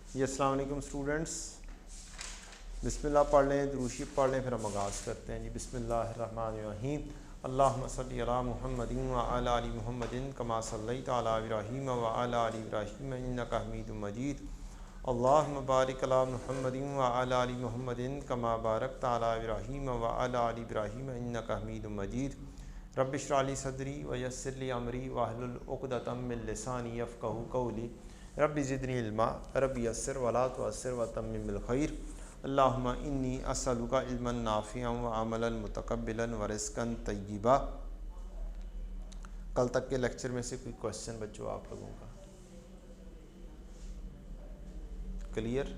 जी अस्सलाम वालेकुम स्टूडेंट्स, बिस्मिल्लाह पढ़ लें, दुरूशी पढ़ लें, फिर हम आगाज़ करते हैं जी। बिस्मिल्लाहिर्रहमानिर्रहीम। अल्लाहुम्मा सल्लि अला मुहम्मदिन व अला आलि मुहम्मदिन कमा सल्लैता अला इब्राहीम व अला आलि इब्राहीम इन्नका हमीदुम मजीद। अल्लाहुम्मा बारिक अला मुहम्मदिन व अला आलि मुहम्मदिन कमा बारकता अला इब्राहीम व अला आलि इब्राहीम इन्नका हमीदुम मजीद। रब्बि इश्रह ली सदरी व यस्सिर ली अमरी वहलुल उक़दतम मिन लिसानी यफ़क़हू क़ौली। रब्बि ज़िदनी इल्मा रब्बि यस्सिर वला तुअस्सिर व तम्मिम बिल खैर। अल्लाहुम्मा इन्नी अस्अलुका इल्मन नाफ़िअन व अमलन मुतक़ब्बिलन व रिज़्क़न तय्यिबा। कल तक के लेक्चर में से कोई क्वेश्चन बच्चों आप लोगों का clear?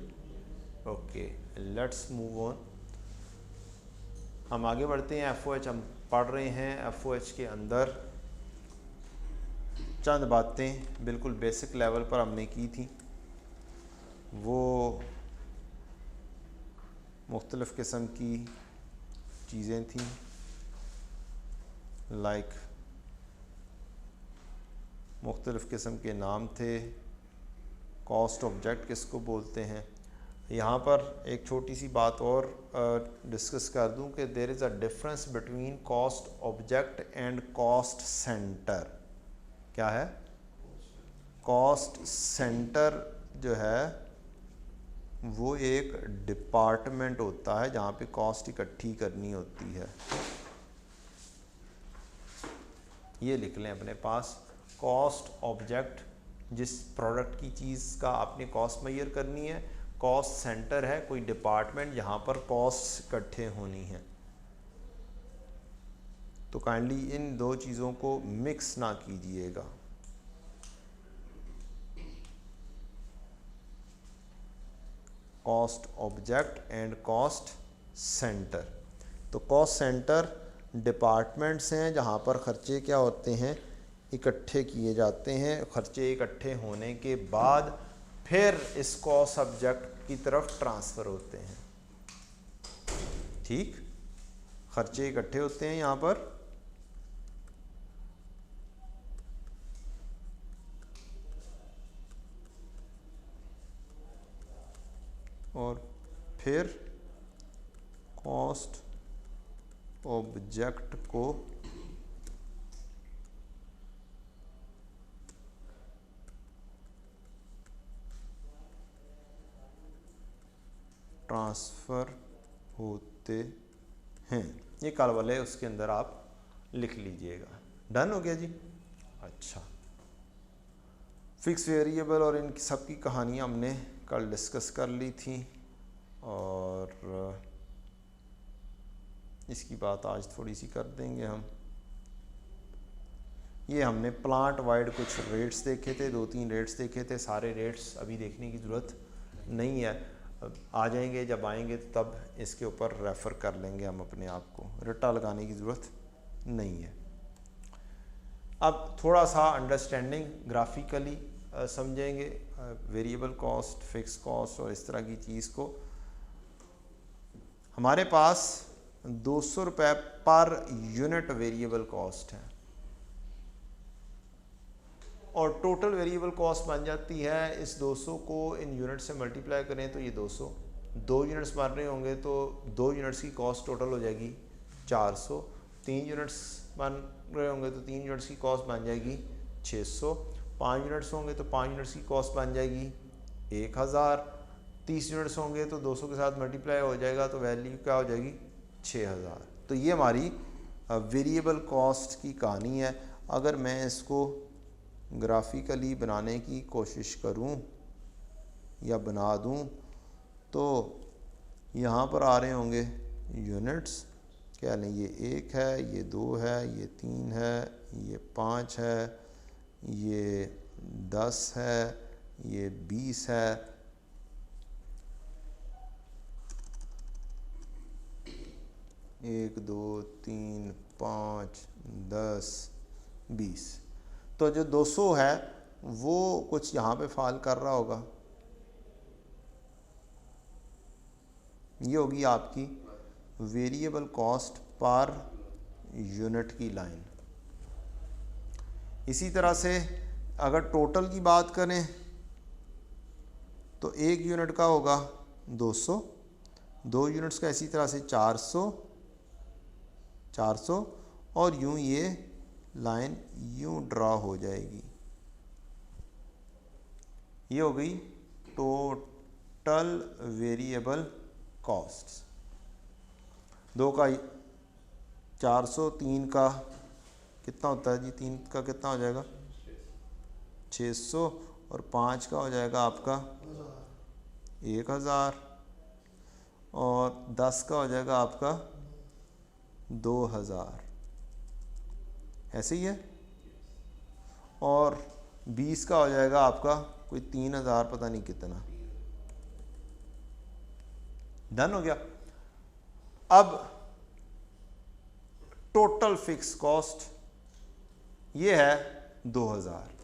Okay, let's move on. हम आगे बढ़ते हैं। FOH हम पढ़ रहे हैं। FOH के अंदर चंद बातें बिल्कुल बेसिक लेवल पर हमने की थी। वो मुख्तलिफ़ किस्म की चीज़ें थी, लाइक मुख्तलिफ़ किस्म के नाम थे। कॉस्ट ऑब्जेक्ट किसको बोलते हैं। यहाँ पर एक छोटी सी बात और डिस्कस कर दूँ कि there is a difference between cost object and cost centre. क्या है? कॉस्ट सेंटर जो है वो एक डिपार्टमेंट होता है जहाँ पे कॉस्ट इकट्ठी करनी होती है। ये लिख लें अपने पास। कॉस्ट ऑब्जेक्ट जिस प्रोडक्ट की चीज़ का आपने कॉस्ट मेजर करनी है। कॉस्ट सेंटर है कोई डिपार्टमेंट जहाँ पर कॉस्ट इकट्ठे होनी है। तो काइंडली इन दो चीज़ों को मिक्स ना कीजिएगा। Cost object and cost centre. तो कॉस्ट सेंटर डिपार्टमेंट्स हैं जहाँ पर ख़र्चे क्या होते हैं, इकट्ठे किए जाते हैं। ख़र्चे इकट्ठे होने के बाद फिर इस कॉस्ट ऑब्जेक्ट की तरफ ट्रांसफ़र होते हैं। ठीक, ख़र्चे इकट्ठे होते हैं यहाँ पर, और फिर कॉस्ट ऑब्जेक्ट को ट्रांसफ़र होते हैं। ये कॉलम है, उसके अंदर आप लिख लीजिएगा। डन हो गया जी। अच्छा, फिक्स वेरिएबल और इन सब की कहानियाँ हमने कल डिस्कस कर ली थी और इसकी बात आज थोड़ी सी कर देंगे हम। ये हमने प्लांट वाइड कुछ रेट्स देखे थे, 2-3 रेट्स देखे थे। सारे रेट्स अभी देखने की ज़रूरत नहीं है, आ जाएंगे जब आएंगे तो तब इसके ऊपर रेफ़र कर लेंगे हम अपने आप को। रट्टा लगाने की ज़रूरत नहीं है। अब थोड़ा सा अंडरस्टैंडिंग ग्राफिकली समझेंगे वेरिएबल कॉस्ट, फिक्स कॉस्ट और इस तरह की चीज़ को। हमारे पास 200 रुपये पर यूनिट वेरिएबल कॉस्ट है और टोटल वेरिएबल कॉस्ट बन जाती है। इस 200 को इन यूनिट से मल्टीप्लाई करें तो ये 200, 2 यूनिट्स बन रहे होंगे तो 2 यूनिट्स की कॉस्ट टोटल हो जाएगी 400। 3 यूनिट्स बन रहे होंगे तो 3 यूनिट्स की कॉस्ट बन जाएगी 600। 5 यूनिट्स होंगे तो 5 यूनिट्स की कॉस्ट बन जाएगी 1000। 30 यूनिट्स होंगे तो 200 के साथ मल्टीप्लाई हो जाएगा तो वैल्यू क्या हो जाएगी 6000। तो ये हमारी वेरिएबल कॉस्ट की कहानी है। अगर मैं इसको ग्राफिकली बनाने की कोशिश करूं या बना दूं तो यहाँ पर आ रहे होंगे यूनिट्स। क्या नहीं, ये 1 है, ये 2 है, ये 3 है, ये 5 है, ये 10 है, ये 20 है, एक 2 3 5 10 20। तो जो 200 है वो कुछ यहाँ पे फॉल कर रहा होगा। ये होगी आपकी वेरिएबल कॉस्ट पर यूनिट की लाइन। इसी तरह से अगर टोटल की बात करें तो तो 1 यूनिट का होगा 200, 2 यूनिट्स का इसी तरह से 400, 400 और यूं ये लाइन यूं ड्रा हो जाएगी। ये हो गई टोटल वेरिएबल कॉस्ट्स। 2 का 400, 3 का कितना होता है जी, 3 का कितना हो जाएगा 600 और 5 का हो जाएगा आपका 1000 और 10 का हो जाएगा आपका 2000, ऐसे ही है। और 20 का हो जाएगा आपका कोई 3000 पता नहीं कितना। डन हो गया। अब टोटल फिक्स कॉस्ट ये है 2000।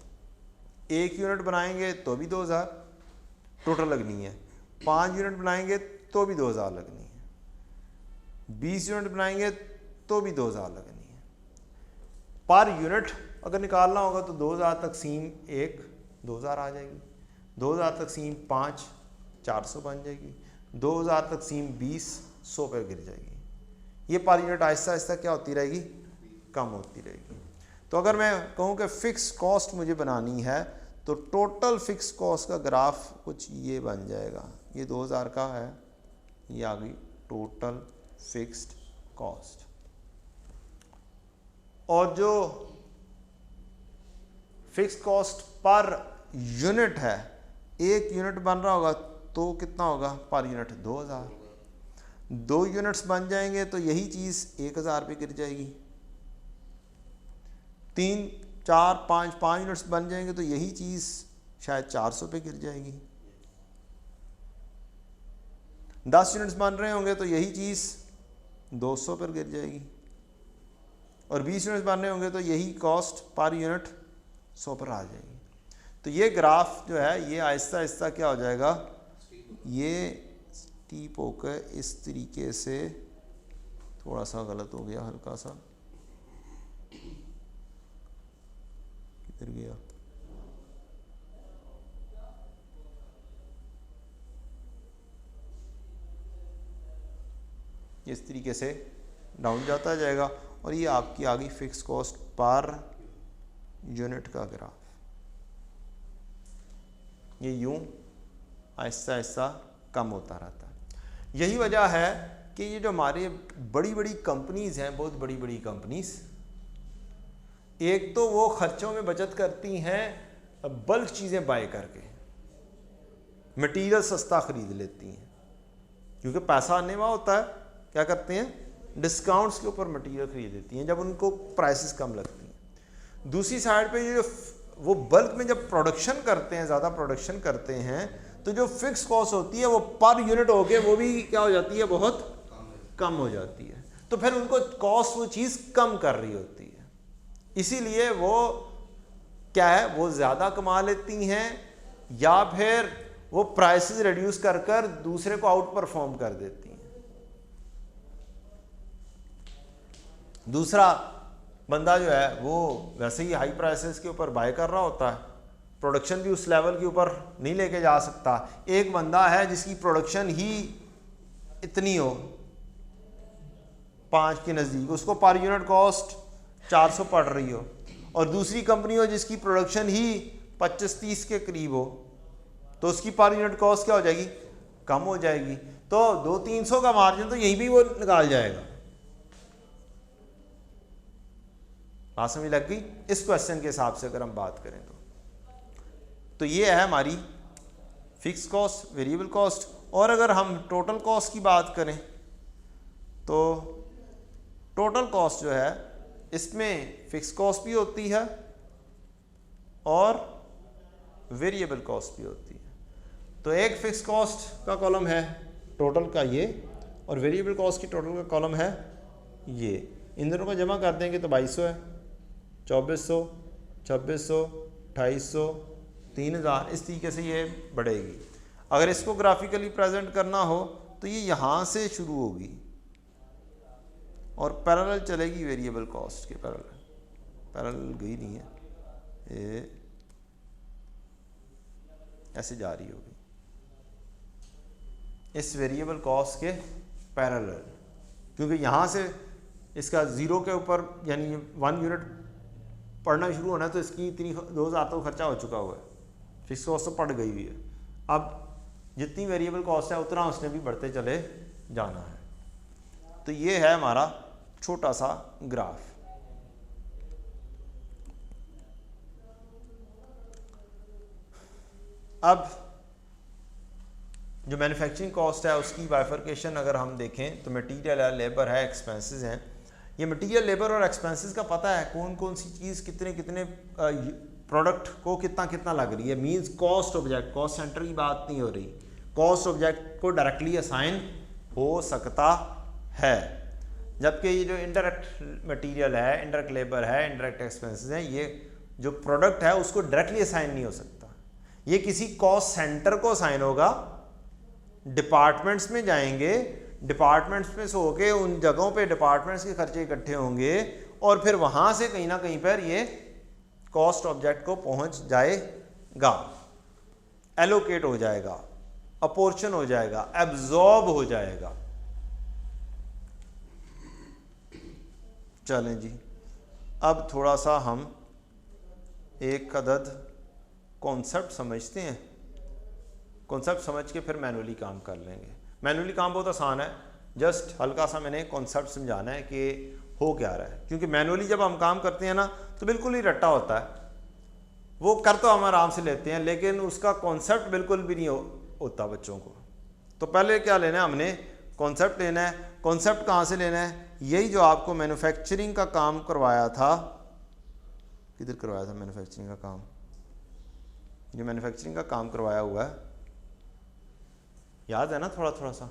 1 यूनिट बनाएंगे तो भी 2000 टोटल लगनी है, 5 यूनिट बनाएंगे तो भी 2000 लगनी है, 20 यूनिट बनाएंगे तो भी 2000 लगनी है। पर यूनिट अगर निकालना होगा तो 2000 तकसीम 1 2000 आ जाएगी, 2000 तकसीम 5 400 बन जाएगी, 2000 तकसीम 20 100 पर गिर जाएगी। ये पर यूनिट आहिस्ता आहिस्ता क्या होती रहेगी, कम होती रहेगी। तो अगर मैं कहूँ कि फ़िक्स कॉस्ट मुझे बनानी है तो टोटल फ़िक्स कॉस्ट का ग्राफ कुछ ये बन जाएगा। ये 2000 का है, ये आ गई टोटल फिक्स्ड कॉस्ट। और जो फिक्स कॉस्ट पर यूनिट है, 1 यूनिट बन रहा होगा तो कितना होगा पर यूनिट 2000। 2 यूनिट्स बन जाएंगे तो यही चीज़ 1000 पे गिर जाएगी। 3 4 5 यूनिट्स बन जाएंगे तो यही चीज़ शायद 400 पे गिर जाएगी। 10 यूनिट्स बन रहे होंगे तो यही चीज़ 200 पर गिर जाएगी। और 20 यूनिट्स बन रहे होंगे तो यही कॉस्ट पर यूनिट 100 पर आ जाएगी। तो ये ग्राफ जो है ये आहिस्ता आहिस्ता क्या हो जाएगा, ये स्टीप होकर इस तरीके से, थोड़ा सा गलत हो गया हल्का सा, किधर गया, इस तरीके से डाउन जाता जाएगा। और ये आपकी आ गई फिक्स कॉस्ट पर यूनिट का ग्राफ। ये यूं आहिस्ता आहिस्ता कम होता रहता है। यही वजह है कि ये जो हमारे बड़ी बड़ी कंपनीज़ हैं, बहुत बड़ी बड़ी कंपनीज़, एक तो वो खर्चों में बचत करती हैं बल्क चीज़ें बाय करके, मटेरियल सस्ता ख़रीद लेती हैं, क्योंकि पैसा आने वाला होता है, क्या करते हैं डिस्काउंट्स के ऊपर मटेरियल खरीद लेती हैं जब उनको प्राइसेस कम लगती हैं। दूसरी साइड पे ये वो बल्क में जब प्रोडक्शन करते हैं, ज़्यादा प्रोडक्शन करते हैं, तो जो फिक्स कॉस्ट होती है वो पर यूनिट होके वो भी क्या हो जाती है, बहुत कम हो जाती है। तो फिर उनको कॉस्ट वो चीज़ कम कर रही होती है, इसीलिए वो क्या है, वो ज़्यादा कमा लेती हैं या फिर वो प्राइसेस रिड्यूस कर कर दूसरे को आउट परफॉर्म कर देती हैं। दूसरा बंदा जो है वो वैसे ही हाई प्राइसेस के ऊपर बाय कर रहा होता है, प्रोडक्शन भी उस लेवल के ऊपर नहीं लेके जा सकता। एक बंदा है जिसकी प्रोडक्शन ही इतनी हो 5 के नज़दीक, उसको पर यूनिट कॉस्ट 400 पड़ रही हो, और दूसरी कंपनी हो जिसकी प्रोडक्शन ही 25-30 के करीब हो, तो उसकी पर यूनिट कॉस्ट क्या हो जाएगी, कम हो जाएगी। तो 200-300 का मार्जिन तो यहीं भी वो निकाल जाएगा। बात समझ लग गई इस क्वेश्चन के हिसाब से अगर हम बात करें तो ये है हमारी फिक्स कॉस्ट, वेरिएबल कॉस्ट। और अगर हम टोटल कॉस्ट की बात करें तो टोटल कॉस्ट जो है इसमें फिक्स कॉस्ट भी होती है और वेरिएबल कॉस्ट भी होती है। तो एक फिक्स कॉस्ट का कॉलम है टोटल का ये, और वेरिएबल कॉस्ट की टोटल का कॉलम है ये। इन दोनों को जमा कर देंगे तो 2200 है, 2400, 2600, 2800, 3000, इस तरीके से ये बढ़ेगी। अगर इसको ग्राफिकली प्रेजेंट करना हो तो ये यहाँ से शुरू होगी और पैरेलल चलेगी वेरिएबल कॉस्ट के पैरेलल गई नहीं है, ये ऐसे जा रही होगी। इस वेरिएबल कॉस्ट के पैरेलल, क्योंकि यहाँ से इसका ज़ीरो के ऊपर यानी 1 यूनिट पढ़ना शुरू होना है तो इसकी इतनी 2000 तो खर्चा हो चुका हुआ है, फिक्स कॉस्ट तो पड़ गई हुई है। अब जितनी वेरिएबल कॉस्ट है उतना उसने भी बढ़ते चले जाना है। तो ये है हमारा छोटा सा ग्राफ। अब जो मैन्युफैक्चरिंग कॉस्ट है उसकी बाइफर्केशन अगर हम देखें तो मटेरियल है, लेबर है, एक्सपेंसेस हैं। ये मटेरियल, लेबर और एक्सपेंसेस का पता है कौन कौन सी चीज़ कितने कितने प्रोडक्ट को कितना कितना लग रही है। Means cost object, cost centre की बात नहीं हो रही, कॉस्ट ऑब्जेक्ट को डायरेक्टली असाइन हो सकता है। जबकि ये जो इनडायरेक्ट मटेरियल है, इनडायरेक्ट लेबर है, इनडायरेक्ट एक्सपेंसेस हैं, ये जो प्रोडक्ट है उसको डायरेक्टली असाइन नहीं हो सकता। ये किसी कॉस्ट सेंटर को असाइन होगा, डिपार्टमेंट्स में जाएंगे, डिपार्टमेंट्स में से होके उन जगहों पे डिपार्टमेंट्स के खर्चे इकट्ठे होंगे और फिर वहां से कहीं ना कहीं पर ये कॉस्ट ऑब्जेक्ट को पहुंच जाएगा, एलोकेट हो जाएगा, अपोर्शन हो जाएगा, एब्जॉर्ब हो जाएगा। चलें जी, अब थोड़ा सा हम एक अदद कॉन्सेप्ट समझते हैं। कॉन्सेप्ट समझ के फिर मैनुअली काम कर लेंगे। मैनुअली काम बहुत आसान है, जस्ट हल्का सा मैंने कॉन्सेप्ट समझाना है कि हो क्या रहा है। क्योंकि मैनुअली जब हम काम करते हैं ना तो बिल्कुल ही रट्टा होता है, वो कर तो हम आराम से लेते हैं लेकिन उसका कॉन्सेप्ट बिल्कुल भी नहीं होता बच्चों को। तो पहले क्या लेना है, हमने कॉन्सेप्ट लेना है। कॉन्सेप्ट कहाँ से लेना है? यही जो आपको मैन्युफैक्चरिंग का काम करवाया था, किधर करवाया था मैन्युफैक्चरिंग का काम, जो मैन्युफैक्चरिंग का काम करवाया हुआ है, याद है ना थोड़ा थोड़ा सा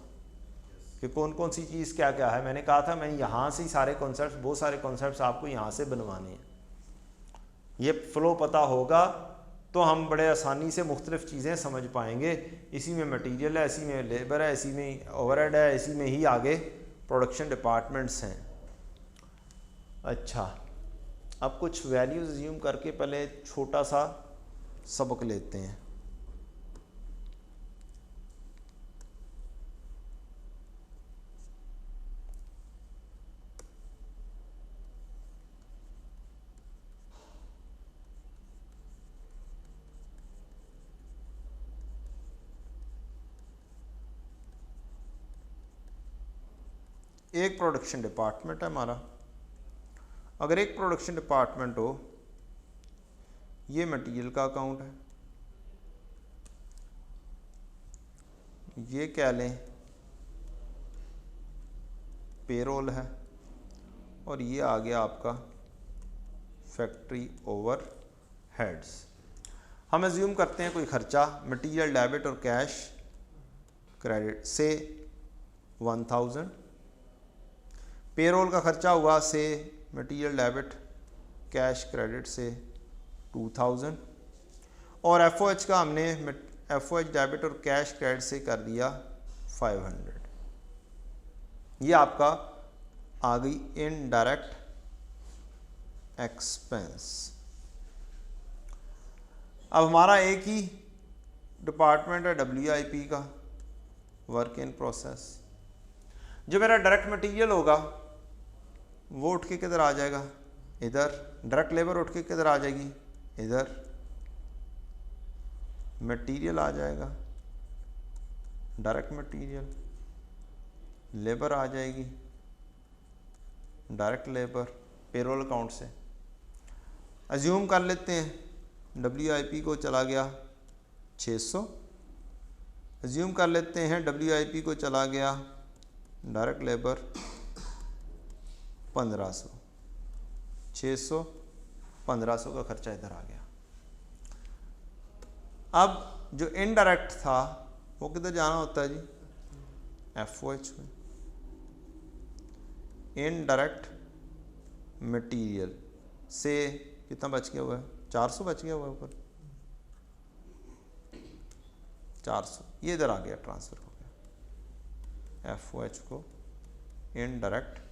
कि कौन कौन सी चीज़ क्या क्या है। मैंने कहा था मैंने यहाँ से ही सारे कॉन्सेप्ट्स, बहुत सारे कॉन्सेप्ट्स आपको यहाँ से बनवाने हैं। ये फ्लो पता होगा तो हम बड़े आसानी से मुख्तलिफ़ चीज़ें समझ पाएंगे। इसी में मटेरियल है, इसी में लेबर है, इसी में ओवरहेड है, इसी में ही आगे प्रोडक्शन डिपार्टमेंट्स हैं। अच्छा, अब कुछ वैल्यूज अज्यूम करके पहले छोटा सा सबक लेते हैं। एक प्रोडक्शन डिपार्टमेंट है हमारा। अगर एक प्रोडक्शन डिपार्टमेंट हो, ये मटेरियल का अकाउंट है, ये क्या लें पेरोल है, और ये आ गया आपका फैक्ट्री ओवर हेड्स। हम एज्यूम करते हैं कोई खर्चा, मटेरियल डेबिट और कैश क्रेडिट से 1000, पेरोल का खर्चा हुआ से मटेरियल डेबिट कैश क्रेडिट से 2000, और एफओएच का हमने एफओएच डेबिट और कैश क्रेडिट से कर दिया 500। ये आपका आ गई इनडायरेक्ट एक्सपेंस। अब हमारा एक ही डिपार्टमेंट है WIP का, वर्क इन प्रोसेस। जो मेरा डायरेक्ट मटेरियल होगा वो उठ के किधर आ जाएगा, इधर। डायरेक्ट लेबर उठ के किधर आ जाएगी, इधर। मटेरियल आ जाएगा, डायरेक्ट मटेरियल, लेबर आ जाएगी, डायरेक्ट लेबर, पेरोल अकाउंट से। अज्यूम कर लेते हैं WIP को चला गया 600, अज्यूम कर लेते हैं WIP को चला गया डायरेक्ट लेबर 1500, 600 1500 का खर्चा इधर आ गया। अब जो इनडायरेक्ट था वो किधर जाना होता है जी, एफओएच में। इनडायरेक्ट मटेरियल से कितना बच गया हुआ है, 400 बच गया हुआ है ऊपर, 400 ये इधर आ गया, ट्रांसफर हो गया एफओएच को इनडायरेक्ट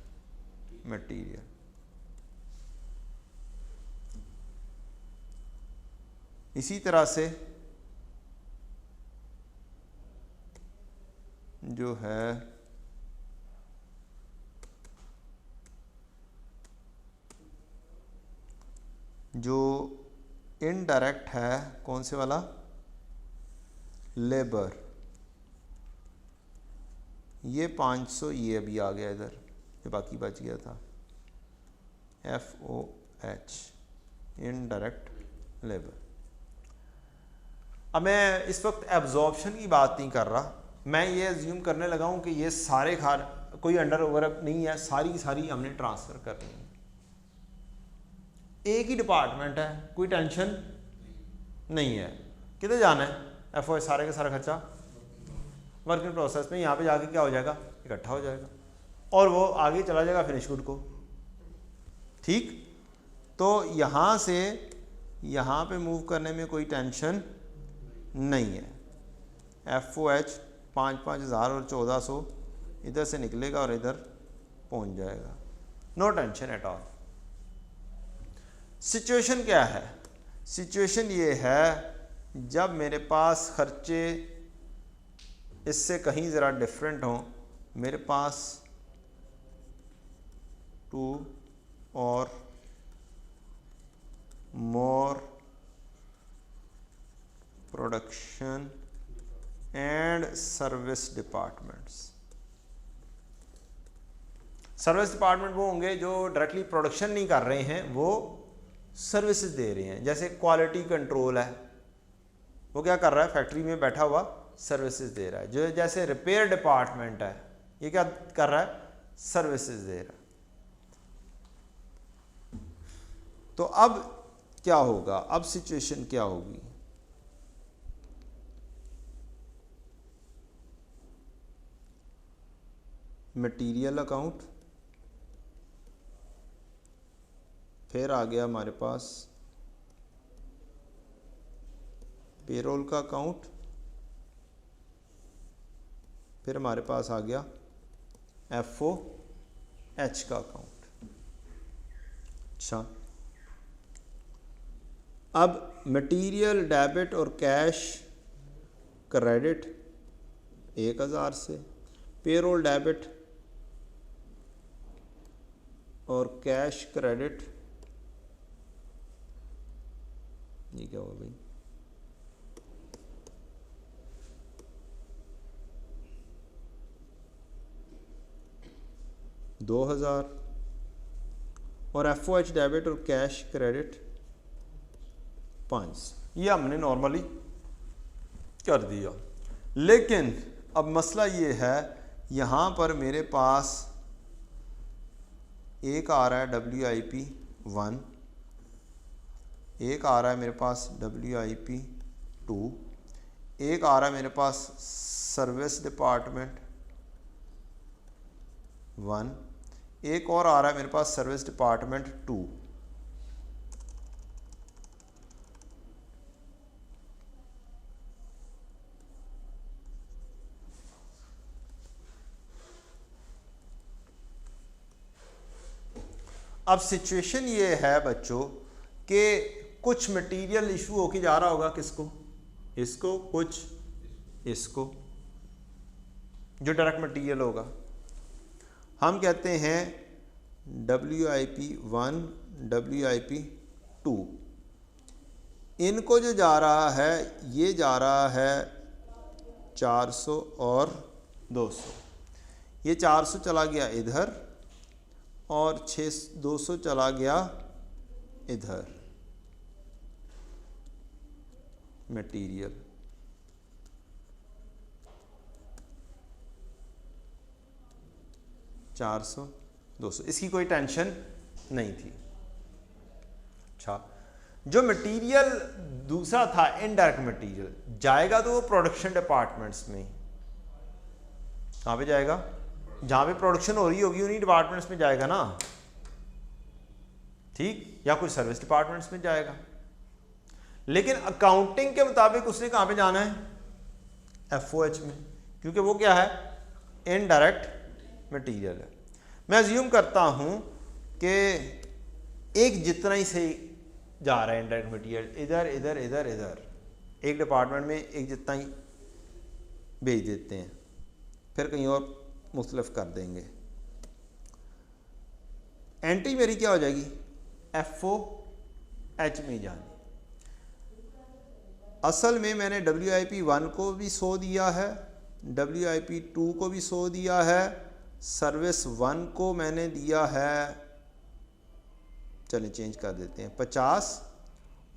मटेरियल। इसी तरह से जो है जो इनडायरेक्ट है, कौन से वाला, लेबर, ये 500, ये अभी आ गया इधर, ये बाकी बच गया था, FOH, इनडायरेक्ट लेबर। अब मैं इस वक्त एब्जॉर्प्शन की बात नहीं कर रहा, मैं ये अज्यूम करने लगा हूँ कि ये सारे कोई अंडर ओवर नहीं है, सारी की सारी हमने ट्रांसफ़र करनी है। एक ही डिपार्टमेंट है, कोई टेंशन नहीं है। किधर जाना है, FOH सारे का सारा खर्चा वर्क इन प्रोसेस में, यहाँ पे जाके क्या हो जाएगा, इकट्ठा हो जाएगा और वो आगे चला जाएगा फिनिश गुड को। ठीक, तो यहाँ से यहाँ पे मूव करने में कोई टेंशन नहीं है। FOH 5,000 और 1,400 इधर से निकलेगा और इधर पहुँच जाएगा, no tension at all. Situation क्या है, सिचुएशन ये है जब मेरे पास खर्चे इससे कहीं ज़रा डिफरेंट हों, मेरे पास 2 और more production and service departments. Service department वो होंगे जो डायरेक्टली प्रोडक्शन नहीं कर रहे हैं, वो सर्विसेज दे रहे हैं। जैसे क्वालिटी कंट्रोल है, वो क्या कर रहा है, फैक्ट्री में बैठा हुआ सर्विसेज दे रहा है। जो जैसे रिपेयर डिपार्टमेंट है, ये क्या कर रहा है, सर्विसेज दे रहा है। तो अब क्या होगा, अब सिचुएशन क्या होगी, मटेरियल अकाउंट, फिर आ गया हमारे पास पेरोल का अकाउंट, फिर हमारे पास आ गया FOH का अकाउंट। अच्छा, अब मटेरियल डेबिट और कैश क्रेडिट 1,000 से, पेरोल डेबिट और कैश क्रेडिट, ये क्या हुआ भाई, $2,000 और FOH डेबिट और कैश क्रेडिट 5। ये हमने नॉर्मली कर दिया। लेकिन अब मसला ये है, यहाँ पर मेरे पास एक आ रहा है WIP 1, एक आ रहा है मेरे पास WIP 2, एक आ रहा है मेरे पास सर्विस डिपार्टमेंट 1, एक और आ रहा है मेरे पास सर्विस डिपार्टमेंट 2। अब सिचुएशन ये है बच्चों कि कुछ मटेरियल इशू होके जा रहा होगा, किसको, इसको, कुछ इसको, जो डायरेक्ट मटेरियल होगा। हम कहते हैं WIP 1, WIP 2, इनको जो जा रहा है, ये जा रहा है 400 और 200। ये 400 चला गया इधर और 200 चला गया इधर मटेरियल। $400, $200, इसकी कोई टेंशन नहीं थी। अच्छा, जो मटेरियल दूसरा था इनडायरेक्ट मटेरियल, जाएगा तो वो प्रोडक्शन डिपार्टमेंट्स में। कहाँ पे जाएगा, जहाँ पे प्रोडक्शन हो रही होगी उन्हीं डिपार्टमेंट्स में जाएगा ना, ठीक, या कुछ सर्विस डिपार्टमेंट्स में जाएगा। लेकिन अकाउंटिंग के मुताबिक उसने कहाँ पे जाना है, FOH में, क्योंकि वो क्या है, इनडायरेक्ट मटेरियल है। मैं अज्यूम करता हूँ कि एक जितना ही से जा रहा है इनडायरेक्ट मटेरियल, इधर इधर इधर इधर, एक डिपार्टमेंट में एक जितना ही भेज देते हैं, फिर कहीं और मुख्तलिफ कर देंगे। एंट्री मेरी क्या हो जाएगी, FOH में जानी। असल में मैंने WIP1 को भी 100 दिया है, WIP2 को भी 100 दिया है, सर्विस 1 को मैंने दिया है, चलिए चेंज कर देते हैं 50,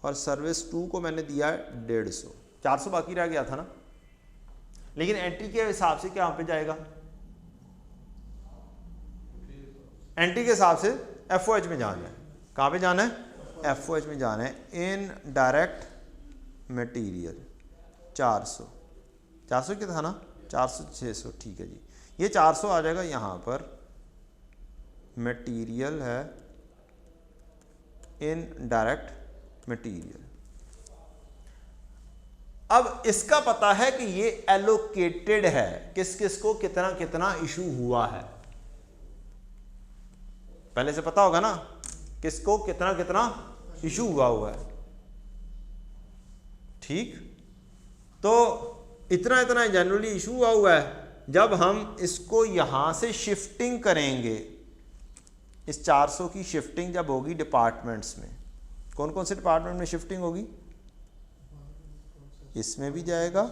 और सर्विस 2 को मैंने दिया है 150। 400 बाकी रह गया था ना। लेकिन एंट्री के हिसाब से क्या पे जाएगा, एंट्री के हिसाब से FOH में जाना है। कहाँ पे जाना है, FOH में जाना है। इन डायरेक्ट मटेरियल 400 क्या था ना, 400 600, ठीक है जी। ये 400 आ जाएगा यहाँ पर, मटेरियल है इन डायरेक्ट मटेरियल। अब इसका पता है कि ये एलोकेटेड है, किस किस को कितना कितना इशू हुआ है, पहले से पता होगा ना किसको कितना कितना इशू हुआ है, ठीक। तो इतना इतना जनरली इशू हुआ है। जब हम इसको यहां से शिफ्टिंग करेंगे, इस 400 की शिफ्टिंग जब होगी डिपार्टमेंट्स में, कौन कौन से डिपार्टमेंट में शिफ्टिंग होगी, इसमें भी जाएगा,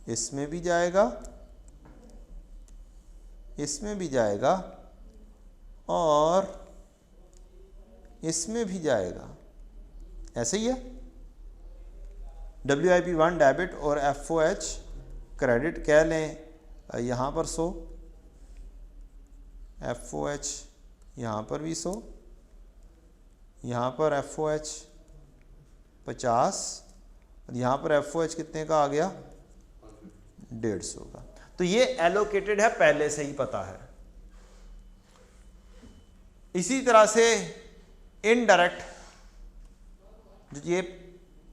इसमें भी जाएगा, इसमें भी जाएगा, और इसमें भी जाएगा। ऐसे ही है। WIP1 डेबिट और FOH क्रेडिट कह लें, यहाँ पर 100, FOH यहाँ पर भी 100, यहाँ पर FOH 50, और यहाँ पर FOH कितने का आ गया, 150 का। तो ये एलोकेटेड है, पहले से ही पता है। इसी तरह से इनडायरेक्ट, जो ये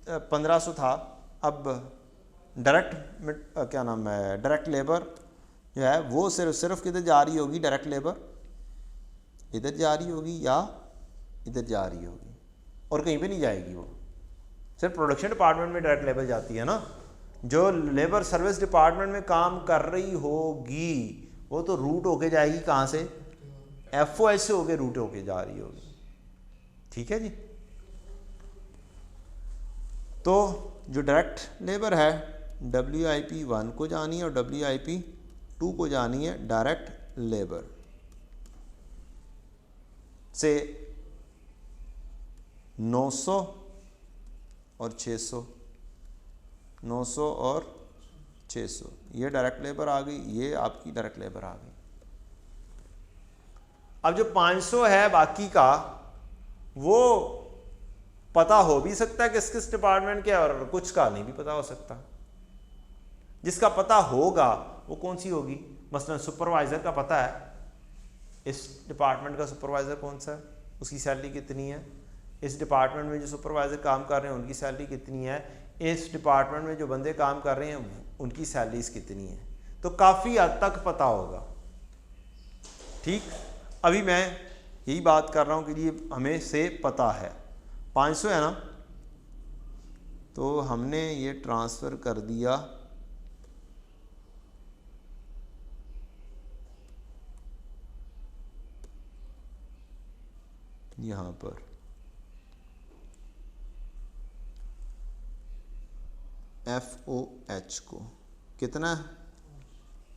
1500 था, अब डायरेक्ट क्या नाम है, डायरेक्ट लेबर जो है वो सिर्फ किधर जा रही होगी, डायरेक्ट लेबर इधर जा रही होगी या इधर जा रही होगी, और कहीं पे नहीं जाएगी। वो सिर्फ प्रोडक्शन डिपार्टमेंट में डायरेक्ट लेबर जाती है ना। जो लेबर सर्विस डिपार्टमेंट में काम कर रही होगी वो तो रूट होके जाएगी, कहाँ से, FOH से होके रूट होके जा रही होगी, ठीक है जी। तो जो डायरेक्ट लेबर है WIP1 को जानी है और WIP2 को जानी है डायरेक्ट लेबर से 900 और 600, 900 और 600, ये डायरेक्ट लेबर आ गई, ये आपकी डायरेक्ट लेबर आ गई। अब जो 500 है बाकी का, वो पता हो भी सकता है किस किस डिपार्टमेंट के, और कुछ का नहीं भी पता हो सकता। जिसका पता होगा वो कौन सी होगी, मसलन सुपरवाइजर का पता है, इस डिपार्टमेंट का सुपरवाइजर कौन सा है, उसकी सैलरी कितनी है, इस डिपार्टमेंट में जो सुपरवाइजर काम कर रहे हैं उनकी सैलरी कितनी है, इस डिपार्टमेंट में जो बंदे काम कर रहे हैं उनकी सैलरीज कितनी है। तो काफ़ी हद तक पता होगा, ठीक। अभी मैं यही बात कर रहा हूँ कि ये हमें से पता है 500 है ना, तो हमने ये ट्रांसफ़र कर दिया यहाँ पर, FOH को कितना,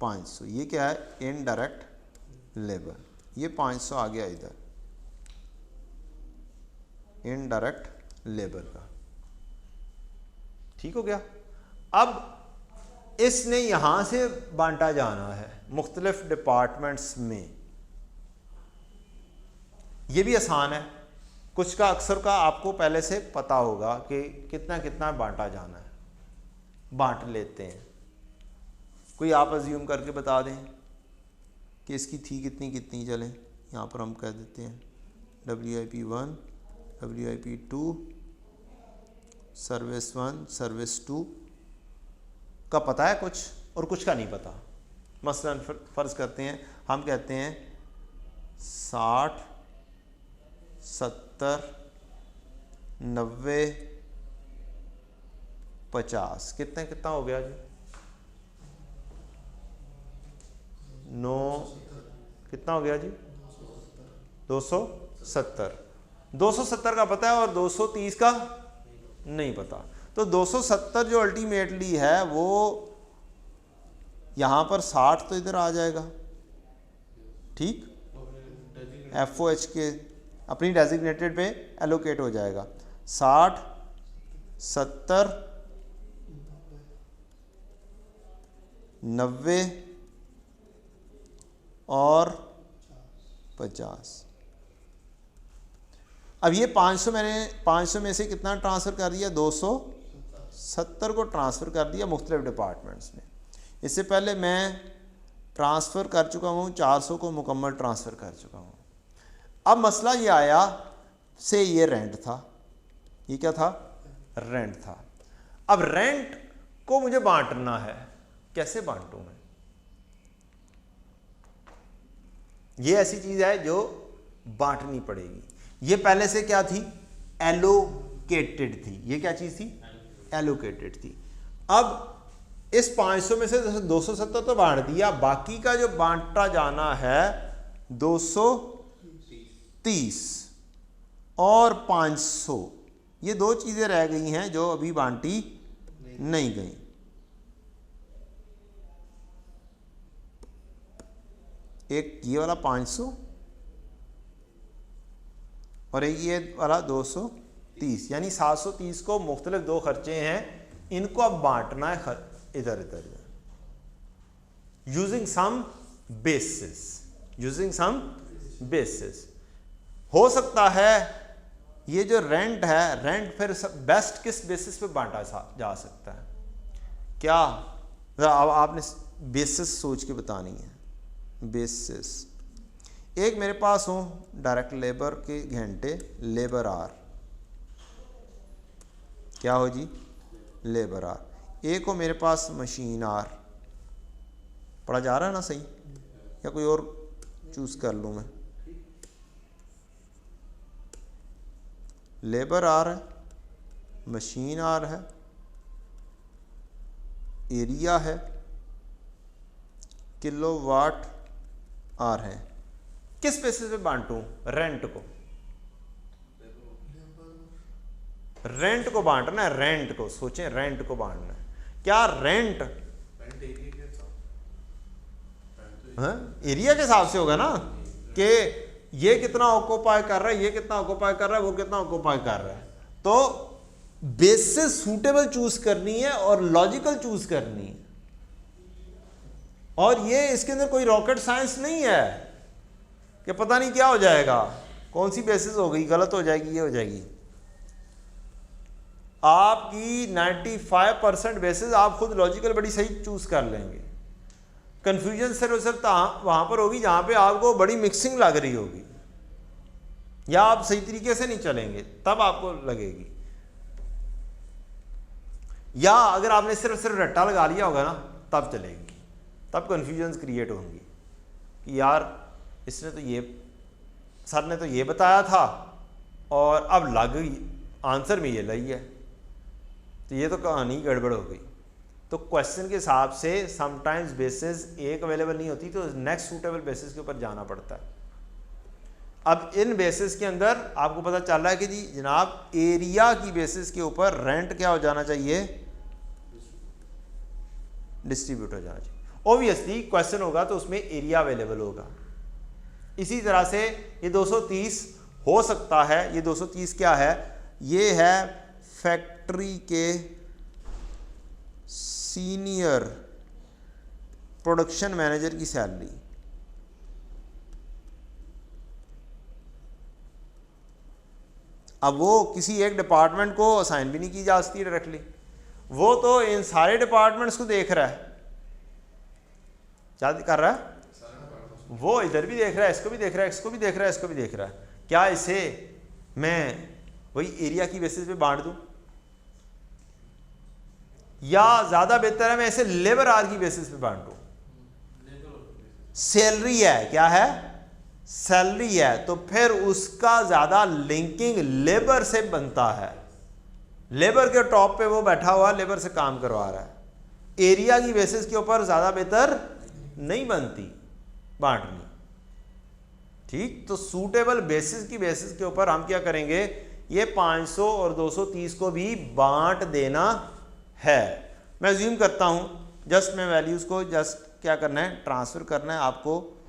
500। ये क्या है, इनडायरेक्ट लेबर, ये 500 आ गया इधर इनडायरेक्ट लेबर का, ठीक हो गया। अब इसने यहां से बांटा जाना है मुख्तलिफ डिपार्टमेंट्स में, ये भी आसान है। कुछ का अक्सर का आपको पहले से पता होगा कि कितना कितना बांटा जाना है, बांट लेते हैं। कोई आप अज्यूम करके बता दें कि इसकी थी कितनी कितनी, चलें यहाँ पर हम कह देते हैं WIP1 WIP2 सर्विस 1 सर्विस 2 का पता है कुछ, और कुछ का नहीं पता। मसलन फ़र्ज़ करते हैं, हम कहते हैं 60 70 90 50, कितना कितना हो गया जी, 9 कितना हो गया जी 270। 270 का पता है और 230 का नहीं पता। तो 270 जो अल्टीमेटली है वो यहाँ पर 60 तो इधर आ जाएगा, ठीक, FOH के अपनी डेजिग्नेटेड पे एलोकेट हो जाएगा। 60 70 90 और 50। अब ये 500 मैंने 500 में से कितना ट्रांसफ़र कर दिया 270 को ट्रांसफ़र कर दिया मुख्तलिफ डिपार्टमेंट्स में। इससे पहले मैं ट्रांसफ़र कर चुका हूँ 400 को मुकम्मल ट्रांसफ़र कर चुका हूँ। अब मसला ये आया से ये रेंट था, ये क्या था रेंट था। अब रेंट को मुझे बांटना है, कैसे बांटूं मैं? ये ऐसी चीज है जो बांटनी पड़ेगी। ये पहले से क्या थी एलोकेटेड थी, ये क्या चीज थी एलोकेटेड थी। अब इस 500 में से 270 तो बांट दिया, बाकी का जो बांटा जाना है 230 और 500, ये दो चीजें रह गई हैं जो अभी बांटी नहीं गई। एक ये वाला 500 और एक ये वाला 230, यानी 730 को मुख्तलिफ दो खर्चे हैं, इनको अब बांटना है इधर इधर using some basis, using some basis. हो सकता है ये जो रेंट है, रेंट फिर बेस्ट किस बेसिस पे बांटा जा सकता है, क्या अब आपने बेसिस सोच के बतानी है। बेसिस एक मेरे पास हो डायरेक्ट लेबर के घंटे, लेबर आर, क्या हो जी लेबर आर। एक हो मेरे पास मशीन आर, पढ़ा जा रहा है ना सही, या कोई और चूज कर लूँ मैं? लेबर आर है, मशीन आर है, एरिया है, किलोवाट आर है। किस बेसिस पे बांटूं रेंट को? रेंट को बांटना है, रेंट को सोचें, रेंट को बांटना है। क्या रेंट एरिया के हिसाब से होगा ना, कि ये कितना ऑक्यूपाई कर रहा है, ये कितना ऑक्यूपाई कर रहा है, वो कितना ऑक्यूपाई कर रहा है। तो बेसिस सूटेबल चूज करनी है और लॉजिकल चूज करनी है। और ये इसके अंदर कोई रॉकेट साइंस नहीं है कि पता नहीं क्या हो जाएगा, कौन सी बेसिस हो गई गलत हो जाएगी, ये हो जाएगी। आपकी 95% बेसिस आप खुद लॉजिकल बड़ी सही चूज कर लेंगे। कंफ्यूजन सिर्फ वहां पर होगी जहां पे आपको बड़ी मिक्सिंग लग रही होगी, या आप सही तरीके से नहीं चलेंगे, तब आपको लगेगी। या अगर आपने सिर्फ रट्टा लगा लिया होगा ना, तब चलेगी, तब कंफ्यूजन क्रिएट होंगी कि यार इसने तो ये, सर ने तो ये बताया था और अब लग आंसर में ये लगी है, तो ये तो कहानी गड़बड़ हो गई। तो क्वेश्चन के हिसाब से समटाइम्स बेसिस एक अवेलेबल नहीं होती, तो नेक्स्ट सूटेबल बेसिस के ऊपर जाना पड़ता है। अब इन बेसिस के अंदर आपको पता चल रहा है कि जी जनाब एरिया की बेसिस के ऊपर रेंट क्या हो जाना चाहिए, डिस्ट्रीब्यूट हो जाना चाहिए। ऑब्वियसली क्वेश्चन होगा तो उसमें एरिया अवेलेबल होगा। इसी तरह से ये 230 हो सकता है, ये 230 क्या है, ये है फैक्ट्री के सीनियर प्रोडक्शन मैनेजर की सैलरी। अब वो किसी एक डिपार्टमेंट को असाइन भी नहीं की जा सकती डायरेक्टली, वो तो इन सारे डिपार्टमेंट्स को देख रहा है। क्या कर रहा है वो? इधर भी देख रहा है, इसको भी देख रहा है, इसको भी देख रहा है, इसको भी देख रहा है। क्या इसे मैं वही एरिया की बेसिस पे बांट दूं, या ज्यादा बेहतर है मैं इसे लेबर आर की बेसिस पे बांटूं? सैलरी है, क्या है सैलरी है, तो फिर उसका ज्यादा लिंकिंग लेबर से बनता है। लेबर के टॉप पे वो बैठा हुआ लेबर से काम करवा रहा है, एरिया की बेसिस के ऊपर ज्यादा बेहतर नहीं बनती। बांटनी। ठीक, तो सूटेबल बेसिस की बेसिस के ऊपर हम क्या करेंगे, ये 500 और 230 को भी बांट देना है। मैं ज्यूम करता हूं, जस्ट मैं वैल्यूज को जस्ट क्या करना है, ट्रांसफर करना है, आपको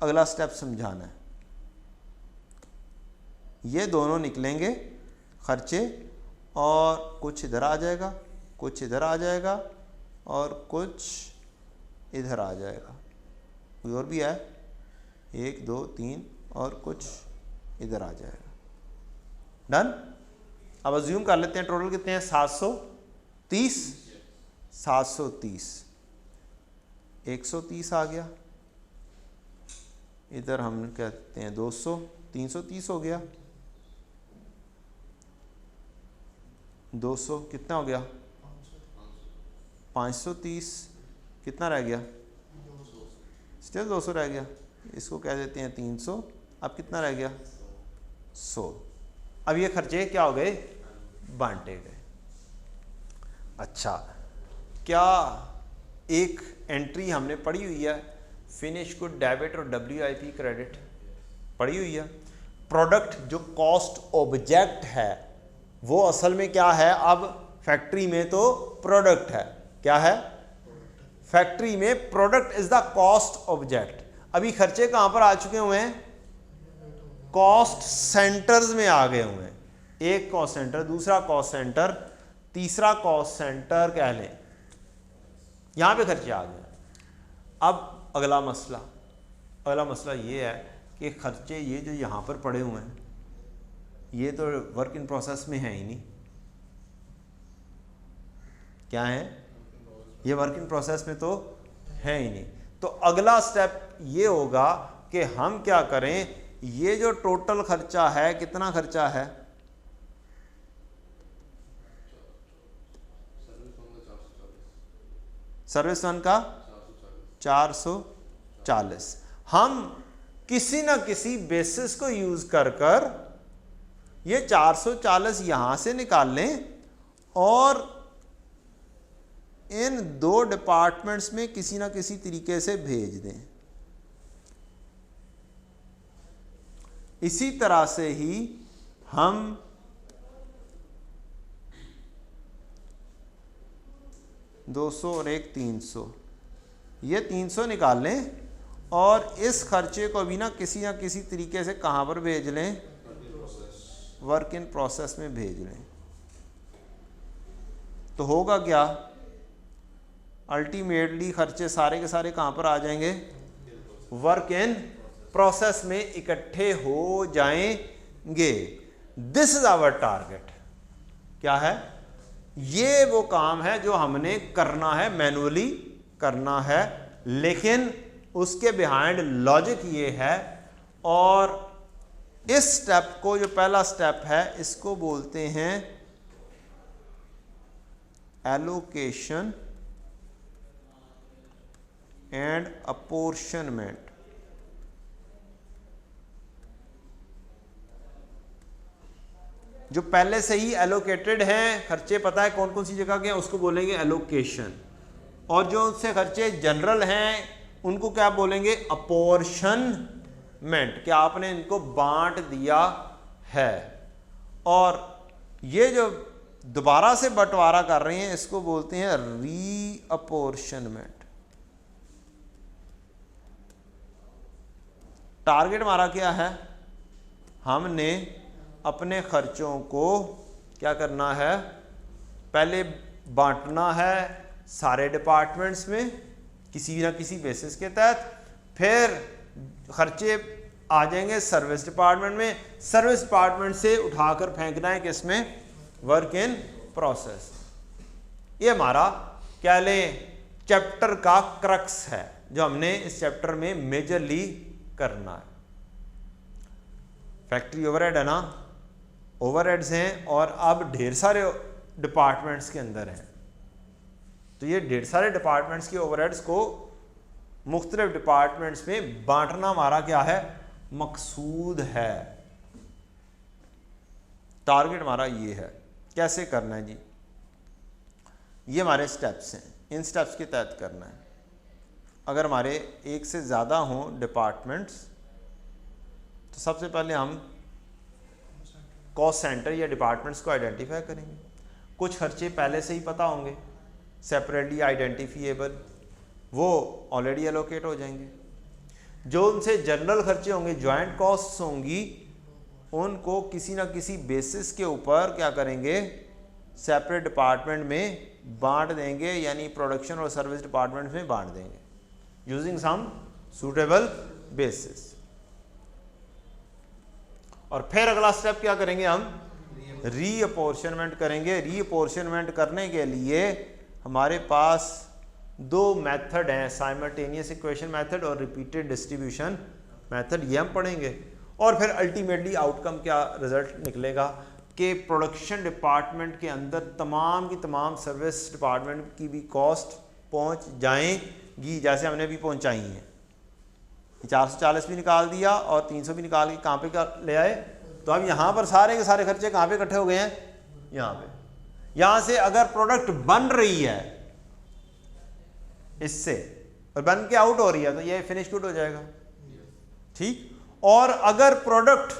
अगला स्टेप समझाना है। ये दोनों निकलेंगे खर्चे, और कुछ इधर आ जाएगा, कुछ इधर आ जाएगा, और कुछ इधर आ जाएगा। कोई और भी है, 1 2 3, और कुछ इधर आ जाएगा। डन। अब अज्यूम कर लेते हैं टोटल कितने हैं, 730, 730, 130 आ गया, इधर हम कहते हैं 200, 330 हो गया, 200 कितना हो गया, 530 कितना रह गया, स्टिल 200 रह गया, इसको कह देते हैं 300, अब कितना रह गया, 100। अब ये खर्चे क्या हो गए, बांटे गए। अच्छा, क्या एक एंट्री हमने पढ़ी हुई है, फिनिश गुड डेबिट और WIP क्रेडिट पढ़ी हुई है। प्रोडक्ट जो कॉस्ट ऑब्जेक्ट है वो असल में क्या है, अब फैक्ट्री में तो प्रोडक्ट है, क्या है, फैक्ट्री में product is the cost object. अभी खर्चे कहां पर आ चुके हुए हैं, कॉस्ट सेंटर्स में आ गए हुए हैं। एक कॉस्ट सेंटर, दूसरा कॉस्ट सेंटर, तीसरा कॉस्ट सेंटर कह लें, यहां पे खर्चे आ गए। अब अगला मसला ये है कि खर्चे ये जो यहां पर पड़े हुए हैं ये तो वर्क इन प्रोसेस में है ही नहीं। क्या है, ये वर्क इन प्रोसेस में तो है ही नहीं। तो अगला स्टेप ये होगा कि हम क्या करें, ये जो टोटल खर्चा है, कितना खर्चा है, सर्विस वन का 440, हम किसी ना किसी बेसिस को यूज कर ये 440 यहां से निकाल लें और इन दो डिपार्टमेंट्स में किसी ना किसी तरीके से भेज दें। इसी तरह से ही हम $200 और एक 300, ये 300 निकाल लें और इस खर्चे को भी ना किसी तरीके से कहां पर भेज लें, वर्क इन प्रोसेस में भेज लें। तो होगा क्या, अल्टीमेटली खर्चे सारे के सारे कहां पर आ जाएंगे, वर्क इन प्रोसेस में इकट्ठे हो जाएंगे। This is our target. क्या है, ये वो काम है जो हमने करना है, मैनुअली करना है, लेकिन उसके बिहाइंड लॉजिक ये है। और इस स्टेप को, जो पहला स्टेप है, इसको बोलते हैं एलोकेशन एंड अपोर्शनमेंट। जो पहले से ही एलोकेटेड हैं खर्चे, पता है कौन कौन सी जगह के हैं, उसको बोलेंगे एलोकेशन। और जो उनसे खर्चे जनरल हैं उनको क्या बोलेंगे, अपोर्शनमेंट, कि आपने इनको बांट दिया है। और ये जो दोबारा से बंटवारा कर रहे हैं इसको बोलते हैं रीअपोर्शनमेंट। टारगेट हमारा क्या है, हमने अपने खर्चों को क्या करना है, पहले बांटना है सारे डिपार्टमेंट्स में किसी ना किसी बेसिस के तहत, फिर खर्चे आ जाएंगे सर्विस डिपार्टमेंट में, सर्विस डिपार्टमेंट से उठाकर फेंकना है किसमें, वर्क इन प्रोसेस। ये हमारा क्या लें, चैप्टर का क्रक्स है जो हमने इस चैप्टर में मेजरली करना है। फैक्ट्री ओवरहेड है ना, ओवरहेड्स हैं और अब ढेर सारे डिपार्टमेंट्स के अंदर हैं। तो ये ढेर सारे डिपार्टमेंट्स के ओवरहेड्स को मुख्तलिफ डिपार्टमेंट्स में बांटना हमारा क्या है, मकसूद है। टारगेट हमारा ये है। कैसे करना है जी, ये हमारे स्टेप्स हैं, इन स्टेप्स के तहत करना है। अगर हमारे एक से ज़्यादा हों डिपार्टमेंट्स तो सबसे पहले हम कॉस्ट सेंटर या डिपार्टमेंट्स को आइडेंटिफाई करेंगे। कुछ खर्चे पहले से ही पता होंगे, सेपरेटली आइडेंटिफिएबल, वो ऑलरेडी एलोकेट हो जाएंगे। जो उनसे जनरल खर्चे होंगे, जॉइंट कॉस्ट्स होंगी, उनको किसी ना किसी बेसिस के ऊपर क्या करेंगे, सेपरेट डिपार्टमेंट में बांट देंगे, यानी प्रोडक्शन और सर्विस डिपार्टमेंट में बांट देंगे यूजिंग सम सूटेबल बेसिस। और फिर अगला स्टेप क्या करेंगे, हम रीअपोर्शनमेंट करेंगे। रीअपोर्शनमेंट करने के लिए हमारे पास दो मेथड हैं, साइमल्टेनियस इक्वेशन मेथड और रिपीटेड डिस्ट्रीब्यूशन मेथड, ये हम पढ़ेंगे। और फिर अल्टीमेटली आउटकम क्या रिजल्ट निकलेगा कि प्रोडक्शन डिपार्टमेंट के अंदर तमाम की तमाम सर्विस डिपार्टमेंट की भी कॉस्ट पहुंच जाएंगी, जैसे हमने भी पहुंचाई हैं। 440 भी निकाल दिया और 300 भी निकाल के कहाँ पे ले आए, तो अब यहाँ पर सारे के सारे खर्चे कहाँ पे इकट्ठे हो गए हैं, यहाँ पे। यहाँ से अगर प्रोडक्ट बन रही है इससे और बन के आउट हो रही है तो ये फिनिश गुड हो जाएगा, ठीक। और अगर प्रोडक्ट,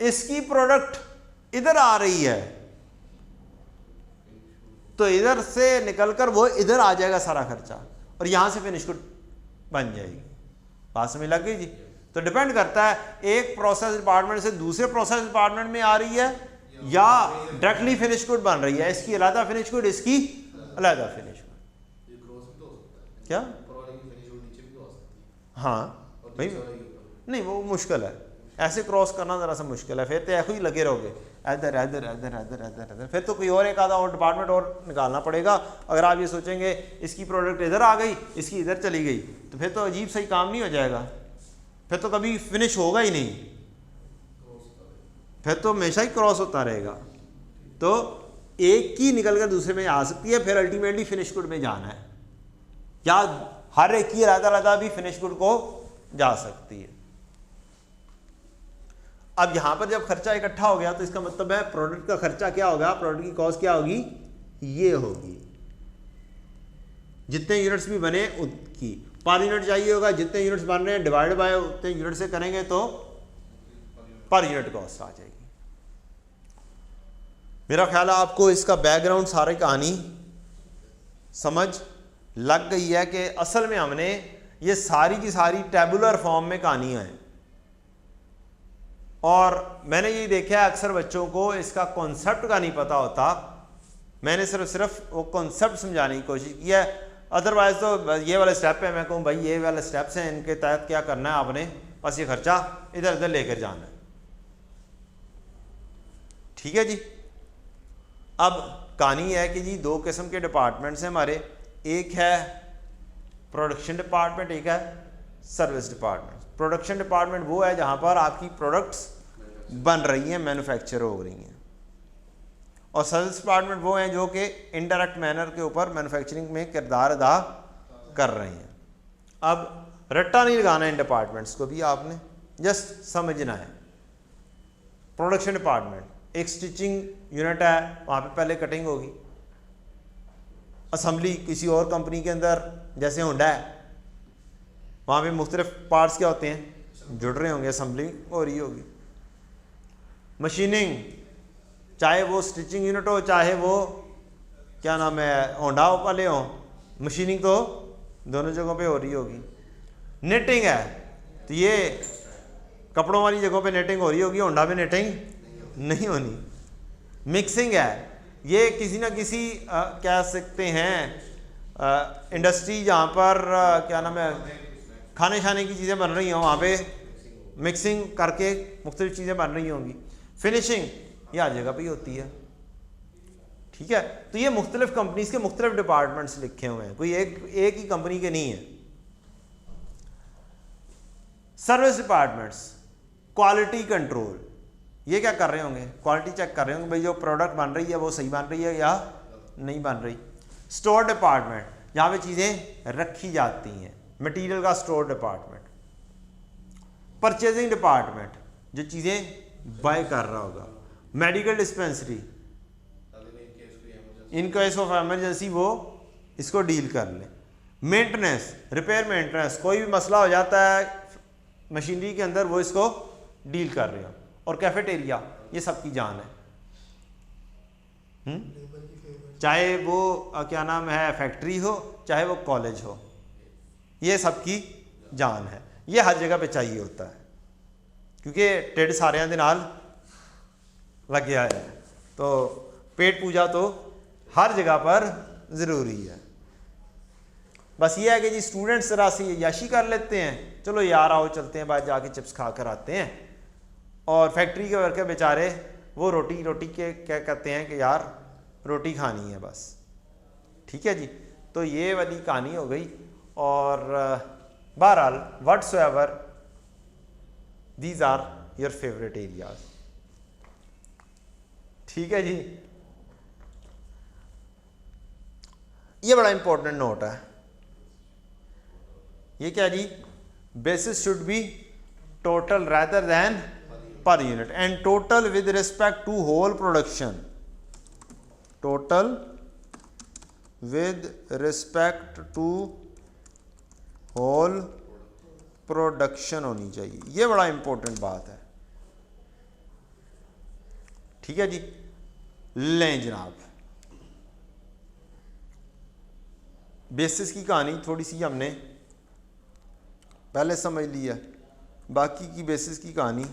इसकी प्रोडक्ट इधर आ रही है तो इधर से निकलकर वो इधर आ जाएगा सारा खर्चा और यहां से फिनिश गुड बन जाएगी। बात समझ लग गई जी। तो डिपेंड करता है एक प्रोसेस डिपार्टमेंट से दूसरे प्रोसेस डिपार्टमेंट में आ रही है या डायरेक्टली फिनिश गुड बन रही है, इसकी अलग फिनिश गुड, इसकी अलग फिनिश गुड। क्या, हाँ भाई, नहीं वो मुश्किल है, ऐसे क्रॉस करना ज़रा सा मुश्किल है, फिर तो ऐसे ही लगे रहोगे इधर इधर इधर इधर इधर इधर, फिर तो कोई और एक आधा और डिपार्टमेंट और निकालना पड़ेगा। अगर आप ये सोचेंगे इसकी प्रोडक्ट इधर आ गई, इसकी इधर चली गई, तो फिर तो अजीब सही काम नहीं हो जाएगा, फिर तो कभी फिनिश होगा ही नहीं, फिर तो हमेशा ही क्रॉस होता रहेगा। तो एक की निकल कर दूसरे में आ सकती है, फिर अल्टीमेटली फिनिश गुड में जाना है, या हर एक की अलग भी फिनिश गुड को जा सकती है। अब यहां पर जब खर्चा इकट्ठा हो गया तो इसका मतलब है प्रोडक्ट का खर्चा क्या होगा, प्रोडक्ट की कॉस्ट क्या होगी, ये होगी। जितने यूनिट्स भी बने उनकी पर यूनिट चाहिए होगा, जितने यूनिट्स बन रहे हैं डिवाइड बाय उतने यूनिट से करेंगे तो पर यूनिट कॉस्ट आ जाएगी। मेरा ख्याल है आपको इसका बैकग्राउंड सारी कहानी समझ लग गई है कि असल में हमने ये सारी की सारी टेबुलर फॉर्म में कहानियां हैं, और मैंने ये देखा है अक्सर बच्चों को इसका कॉन्सेप्ट का नहीं पता होता। मैंने सिर्फ वो कॉन्सेप्ट समझाने की कोशिश की है, अदरवाइज तो ये वाले स्टेप है, मैं कहूँ भाई ये वाले स्टेप्स हैं, इनके तहत क्या करना है आपने, बस ये खर्चा इधर उधर लेकर जाना है, ठीक है जी। अब कहानी है कि जी दो किस्म के डिपार्टमेंट्स हैं हमारे, एक है प्रोडक्शन डिपार्टमेंट, एक है सर्विस डिपार्टमेंट। प्रोडक्शन डिपार्टमेंट वो है जहां पर आपकी प्रोडक्ट्स बन रही हैं, मैन्युफैक्चर हो रही हैं, और सर्विस डिपार्टमेंट वो हैं जो कि इनडायरेक्ट मैनर के ऊपर मैन्युफैक्चरिंग में किरदार अदा कर रहे हैं। अब रट्टा नहीं लगाना इन डिपार्टमेंट्स को भी, आपने जस्ट समझना है। प्रोडक्शन डिपार्टमेंट एक स्टिचिंग यूनिट है, वहाँ पे पहले कटिंग होगी। असेंबली किसी और कंपनी के अंदर जैसे होंडा है, वहाँ पे मुख्तलिफ पार्ट्स क्या होते हैं, जुड़ रहे होंगे, असेंबली हो रही होगी। मशीनिंग, चाहे वो स्टिचिंग यूनिट हो चाहे वो क्या नाम है होंडा वाले हों, मशीनिंग तो दोनों जगहों पे हो रही होगी। नेटिंग है तो ये कपड़ों वाली जगहों पे नेटिंग हो रही होगी, होंडा में नेटिंग नहीं होनी। मिक्सिंग है, ये किसी ना किसी कह सकते हैं इंडस्ट्री जहाँ पर क्या नाम है खाने खाने की चीज़ें बन रही हों, वहाँ पे मिक्सिंग करके मुख्तलिफ चीज़ें बन रही होंगी। फिनिशिंग ये हर जगह पे ही होती है, ठीक है। तो ये मुख्तलिफ कंपनीज के मुख्तलिफ डिपार्टमेंट्स लिखे हुए हैं, कोई एक ही कंपनी के नहीं है। सर्विस डिपार्टमेंट्स, क्वालिटी कंट्रोल, ये क्या कर रहे होंगे, क्वालिटी चेक कर रहे होंगे भाई जो प्रोडक्ट बन रही है वो सही बन रही है या नहीं बन रही। स्टोर डिपार्टमेंट, जहाँ पे चीज़ें रखी जाती हैं, मटेरियल का स्टोर डिपार्टमेंट। परचेजिंग डिपार्टमेंट, जो चीज़ें बाय कर रहा होगा। Medical dispensary, in case of emergency वो इसको डील कर ले। मेंटेनेंस, रिपेयर मेंटेनेंस, कोई भी मसला हो जाता है मशीनरी के अंदर वो इसको डील कर रहे हो। और कैफेटेरिया, ये सबकी जान है। चाहे वो क्या नाम है फैक्ट्री हो, चाहे वो कॉलेज हो, ये सबकी जान है। ये हर जगह पे चाहिए होता है क्योंकि ढिड सारियां दे नाल लग गया है, तो पेट पूजा तो हर जगह पर ज़रूरी है। बस ये है कि जी स्टूडेंट्स ज़रा से याशी कर लेते हैं, चलो यार आओ चलते हैं बाहर जाके चिप्स खा कर आते हैं, और फैक्ट्री के वर्कर बेचारे वो रोटी रोटी के क्या कहते हैं कि यार रोटी खानी है बस। ठीक है जी, तो ये वाली कहानी हो गई। और बहरहाल whatsoever these are your favourite areas. ठीक है जी, ये बड़ा इंपॉर्टेंट नोट है। ये क्या जी, basis should be total rather than per unit, and total with respect to whole production, total with respect to whole production होनी चाहिए। ये बड़ा इंपॉर्टेंट बात है। ठीक है जी, लें जनाब, बेसिस की कहानी थोड़ी सी हमने पहले समझ ली है, बाकी की बेसिस की कहानी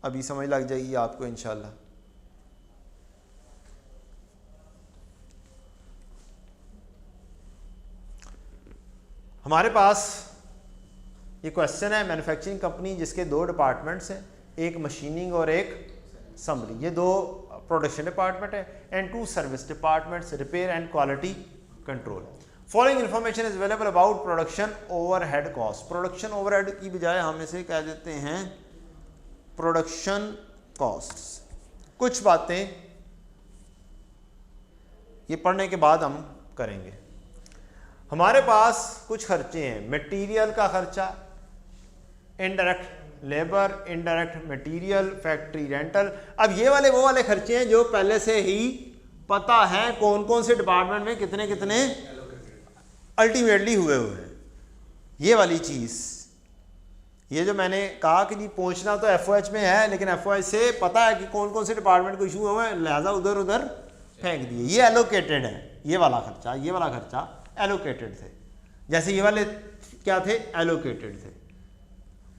अभी समझ लग जाएगी आपको इंशाल्लाह। हमारे पास ये क्वेश्चन है, मैन्युफैक्चरिंग कंपनी जिसके दो डिपार्टमेंट्स हैं, एक मशीनिंग और एक समरी, ये दो प्रोडक्शन डिपार्टमेंट है, and two service departments, repair and quality control. Following information is available about production overhead cost. Production overhead की बजाय हम इसे कह देते हैं प्रोडक्शन कॉस्ट्स। कुछ बातें ये पढ़ने के बाद हम करेंगे। हमारे पास कुछ खर्चे हैं, मटेरियल का खर्चा, indirect labour, indirect material, factory rental. अब ये वाले वो वाले खर्चे हैं जो पहले से ही पता है कौन कौन से डिपार्टमेंट में कितने कितने अल्टीमेटली हुए हैं। ये वाली चीज़, ये जो मैंने कहा कि जी पहुंचना तो एफओएच में है, लेकिन एफओएच से पता है कि कौन कौन से डिपार्टमेंट को इशू हुआ है, लिहाजा उधर उधर फेंक दिए। ये एलोकेटेड है, ये वाला खर्चा, ये वाला खर्चा एलोकेटेड थे। जैसे ये वाले क्या थे, एलोकेटेड थे।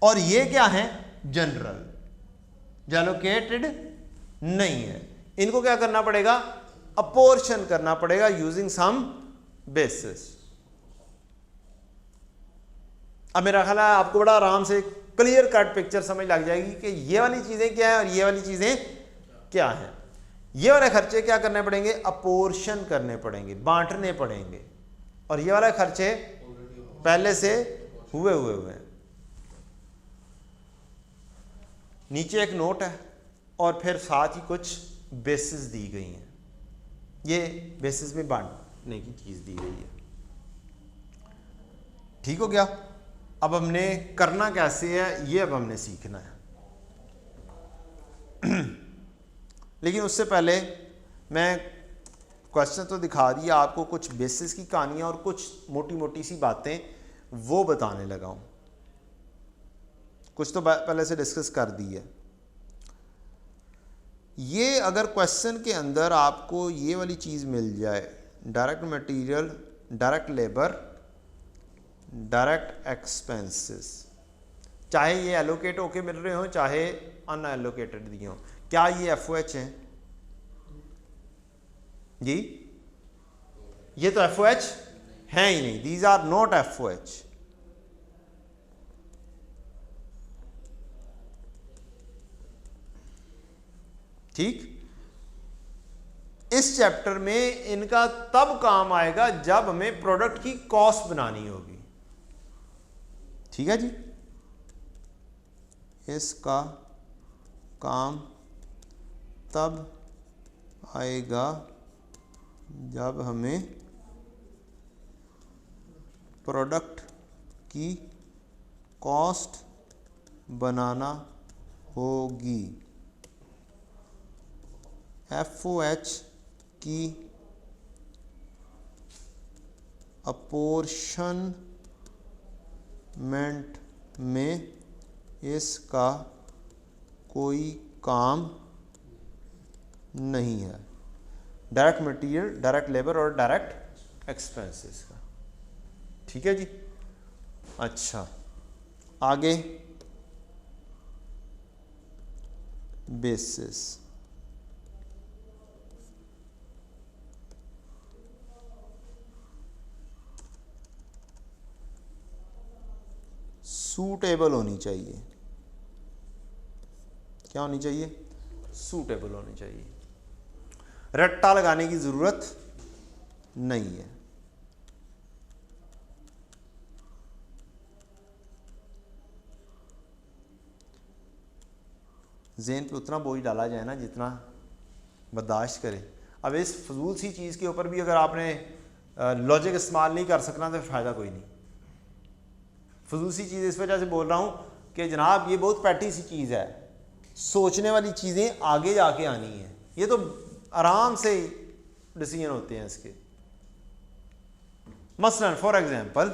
और ये क्या है, जनरल, जो एलोकेटेड नहीं है। इनको क्या करना पड़ेगा, अपोर्शन करना पड़ेगा यूजिंग सम बेसिस। अब मेरा ख्याल है आपको बड़ा आराम से क्लियर कट पिक्चर समझ लग जाएगी कि ये वाली चीजें क्या है और ये वाली चीजें क्या हैं। ये वाले खर्चे क्या करने पड़ेंगे, अपोर्शन करने पड़ेंगे, बांटने पड़ेंगे। और ये वाले खर्चे पहले से हुए हैं। नीचे एक नोट है और फिर साथ ही कुछ बेसिस दी गई हैं। ये बेसिस में बांटने की चीज दी गई है। ठीक हो गया। अब हमने करना कैसे है ये अब हमने सीखना है। लेकिन उससे पहले मैं क्वेश्चन तो दिखा दिया आपको, कुछ बेसिस की कहानियां और कुछ मोटी मोटी सी बातें वो बताने लगा हूं। कुछ तो पहले से डिस्कस कर दी है। ये अगर क्वेश्चन के अंदर आपको ये वाली चीज़ मिल जाए, direct material, direct labour, direct expenses, चाहे ये एलोकेट होके मिल रहे हो चाहे अनएलोकेटेड दिए हो, क्या ये एफओएच हैं जी? ये तो एफओएच है ही नहीं, दीज आर नॉट एफओएच। ठीक, इस चैप्टर में इनका तब काम आएगा जब हमें प्रोडक्ट की कॉस्ट बनानी होगी। ठीक है जी, इसका काम तब आएगा जब हमें प्रोडक्ट की कॉस्ट बनाना होगी। एफओएच की अपोर्शनमेंट में इसका कोई काम नहीं है। डायरेक्ट मटेरियल, डायरेक्ट लेबर और डायरेक्ट एक्सपेंसेस का। ठीक है जी। अच्छा, आगे बेसिस। सूटेबल होनी चाहिए। क्या होनी चाहिए? सूटेबल होनी चाहिए। रट्टा लगाने की जरूरत नहीं है। ज़हन पे उतना बोझ डाला जाए ना जितना बर्दाश्त करे। अब इस फजूल सी चीज़ के ऊपर भी अगर आपने लॉजिक इस्तेमाल नहीं कर सकना तो फ़ायदा कोई नहीं। फजूल सी चीज़ इस वजह से बोल रहा हूँ कि जनाब ये बहुत पैटी सी चीज़ है, सोचने वाली चीज़ें आगे जाके आनी है। ये तो आराम से डिसीजन होते हैं इसके। मसलन फॉर एग्जांपल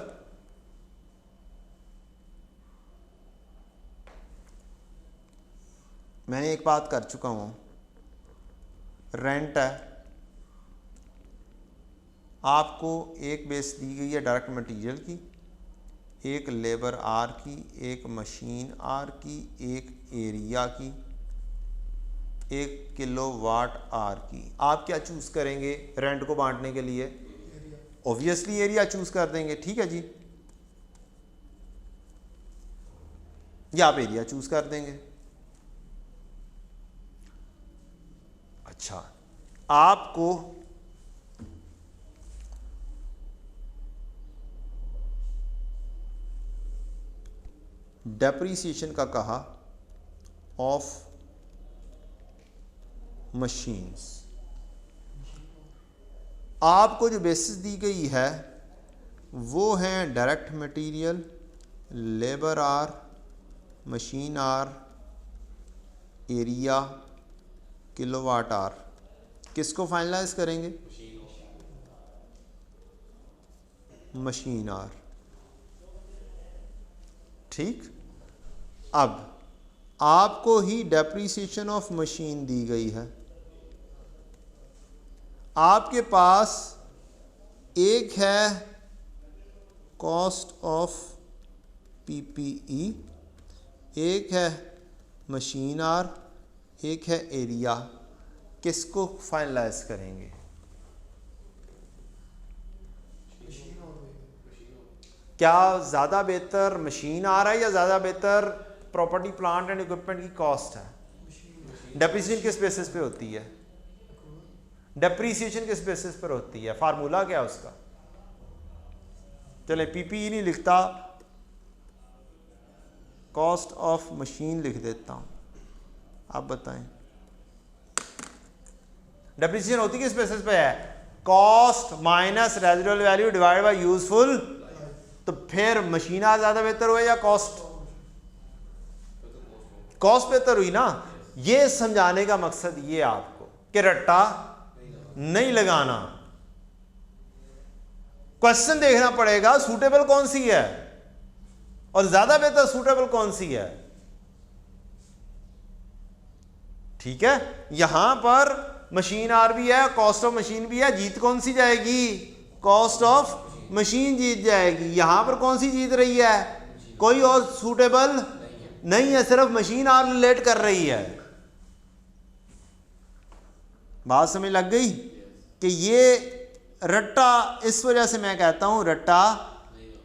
मैंने एक बात कर चुका हूँ, रेंट है, आपको एक बेस दी गई है डायरेक्ट मटेरियल की, एक लेबर आर की, एक मशीन आर की, एक एरिया की, एक किलोवाट आर की। आप क्या चूज़ करेंगे रेंट को बांटने के लिए? ऑब्वियसली एरिया चूज़ कर देंगे। ठीक है जी, या आप एरिया चूज़ कर देंगे। अच्छा, आपको डेप्रीसिएशन का कहा ऑफ मशीन्स। आपको जो बेसिस दी गई है वो है direct material, labour hour, machine hour, area, kilowatt hour. किसको फाइनलाइज करेंगे? Machine hour. ठीक, अब आपको ही डेप्रीसिएशन ऑफ मशीन दी गई है। आपके पास एक है कॉस्ट ऑफ पीपीई, एक है मशीन आर, एक है एरिया। किसको फाइनलाइज करेंगे? क्या ज़्यादा बेहतर मशीन आ रहा है या ज़्यादा बेहतर प्रॉपर्टी प्लांट एंड इक्विपमेंट की कॉस्ट है? डेप्रीसिएशन किस बेसिस पे होती है? डेप्रीसिएशन किस बेसिस पर होती है? फार्मूला क्या है उसका? चले पीपीई नहीं लिखता, कॉस्ट ऑफ मशीन लिख देता हूं। आप बताएं डेप्रीसिएशन होती किस बेसिस पे है? Cost minus residual value divide by useful. तो फिर मशीन आज ज्यादा बेहतर हुआ या कॉस्ट? कॉस्ट बेहतर हुई ना। ये समझाने का मकसद ये आपको कि रट्टा नहीं लगाना। क्वेश्चन देखना पड़ेगा सूटेबल कौन सी है और ज्यादा बेहतर सूटेबल कौन सी है। ठीक है, यहां पर मशीन आर भी है, कॉस्ट ऑफ मशीन भी है, जीत कौन सी जाएगी? कॉस्ट ऑफ मशीन जीत जाएगी। यहां पर कौन सी जीत रही है? कोई और सूटेबल नहीं है, सिर्फ मशीन आर रिलेट कर रही है। बात समझ लग गई कि ये रट्टा, इस वजह से मैं कहता हूं रट्टा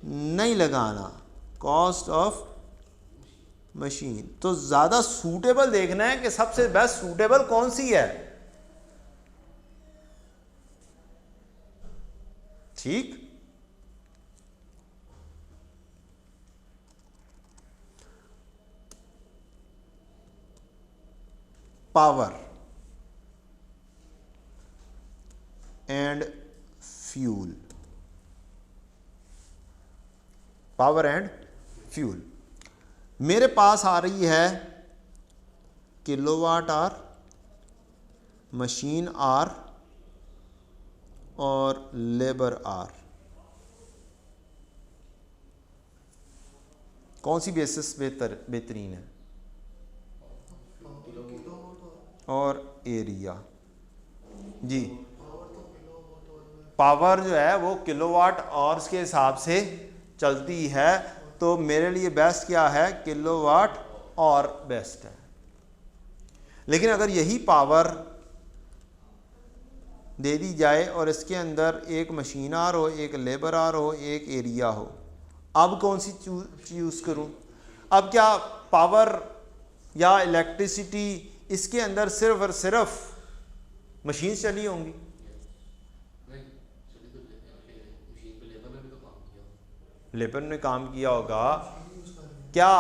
नहीं लगाना। कॉस्ट ऑफ मशीन तो ज्यादा सूटेबल देखना है कि सबसे बेस्ट सूटेबल कौन सी है। ठीक, power and fuel. Power and fuel मेरे पास आ रही है किलोवाट आर, मशीन आर और लेबर आर। कौन सी बेसिस बेहतरीन है? और एरिया जी, पावर जो है वो किलोवाट आवर्स के हिसाब से चलती है, तो मेरे लिए बेस्ट क्या है? किलोवाट और बेस्ट है। लेकिन अगर यही पावर दे दी जाए और इसके अंदर एक मशीन आर हो, एक लेबर आर हो, एक एरिया हो, अब कौन सी चूज़ करूं? अब क्या पावर या इलेक्ट्रिसिटी इसके अंदर सिर्फ और सिर्फ मशीन चली होंगी? लेबर ने काम किया होगा। क्या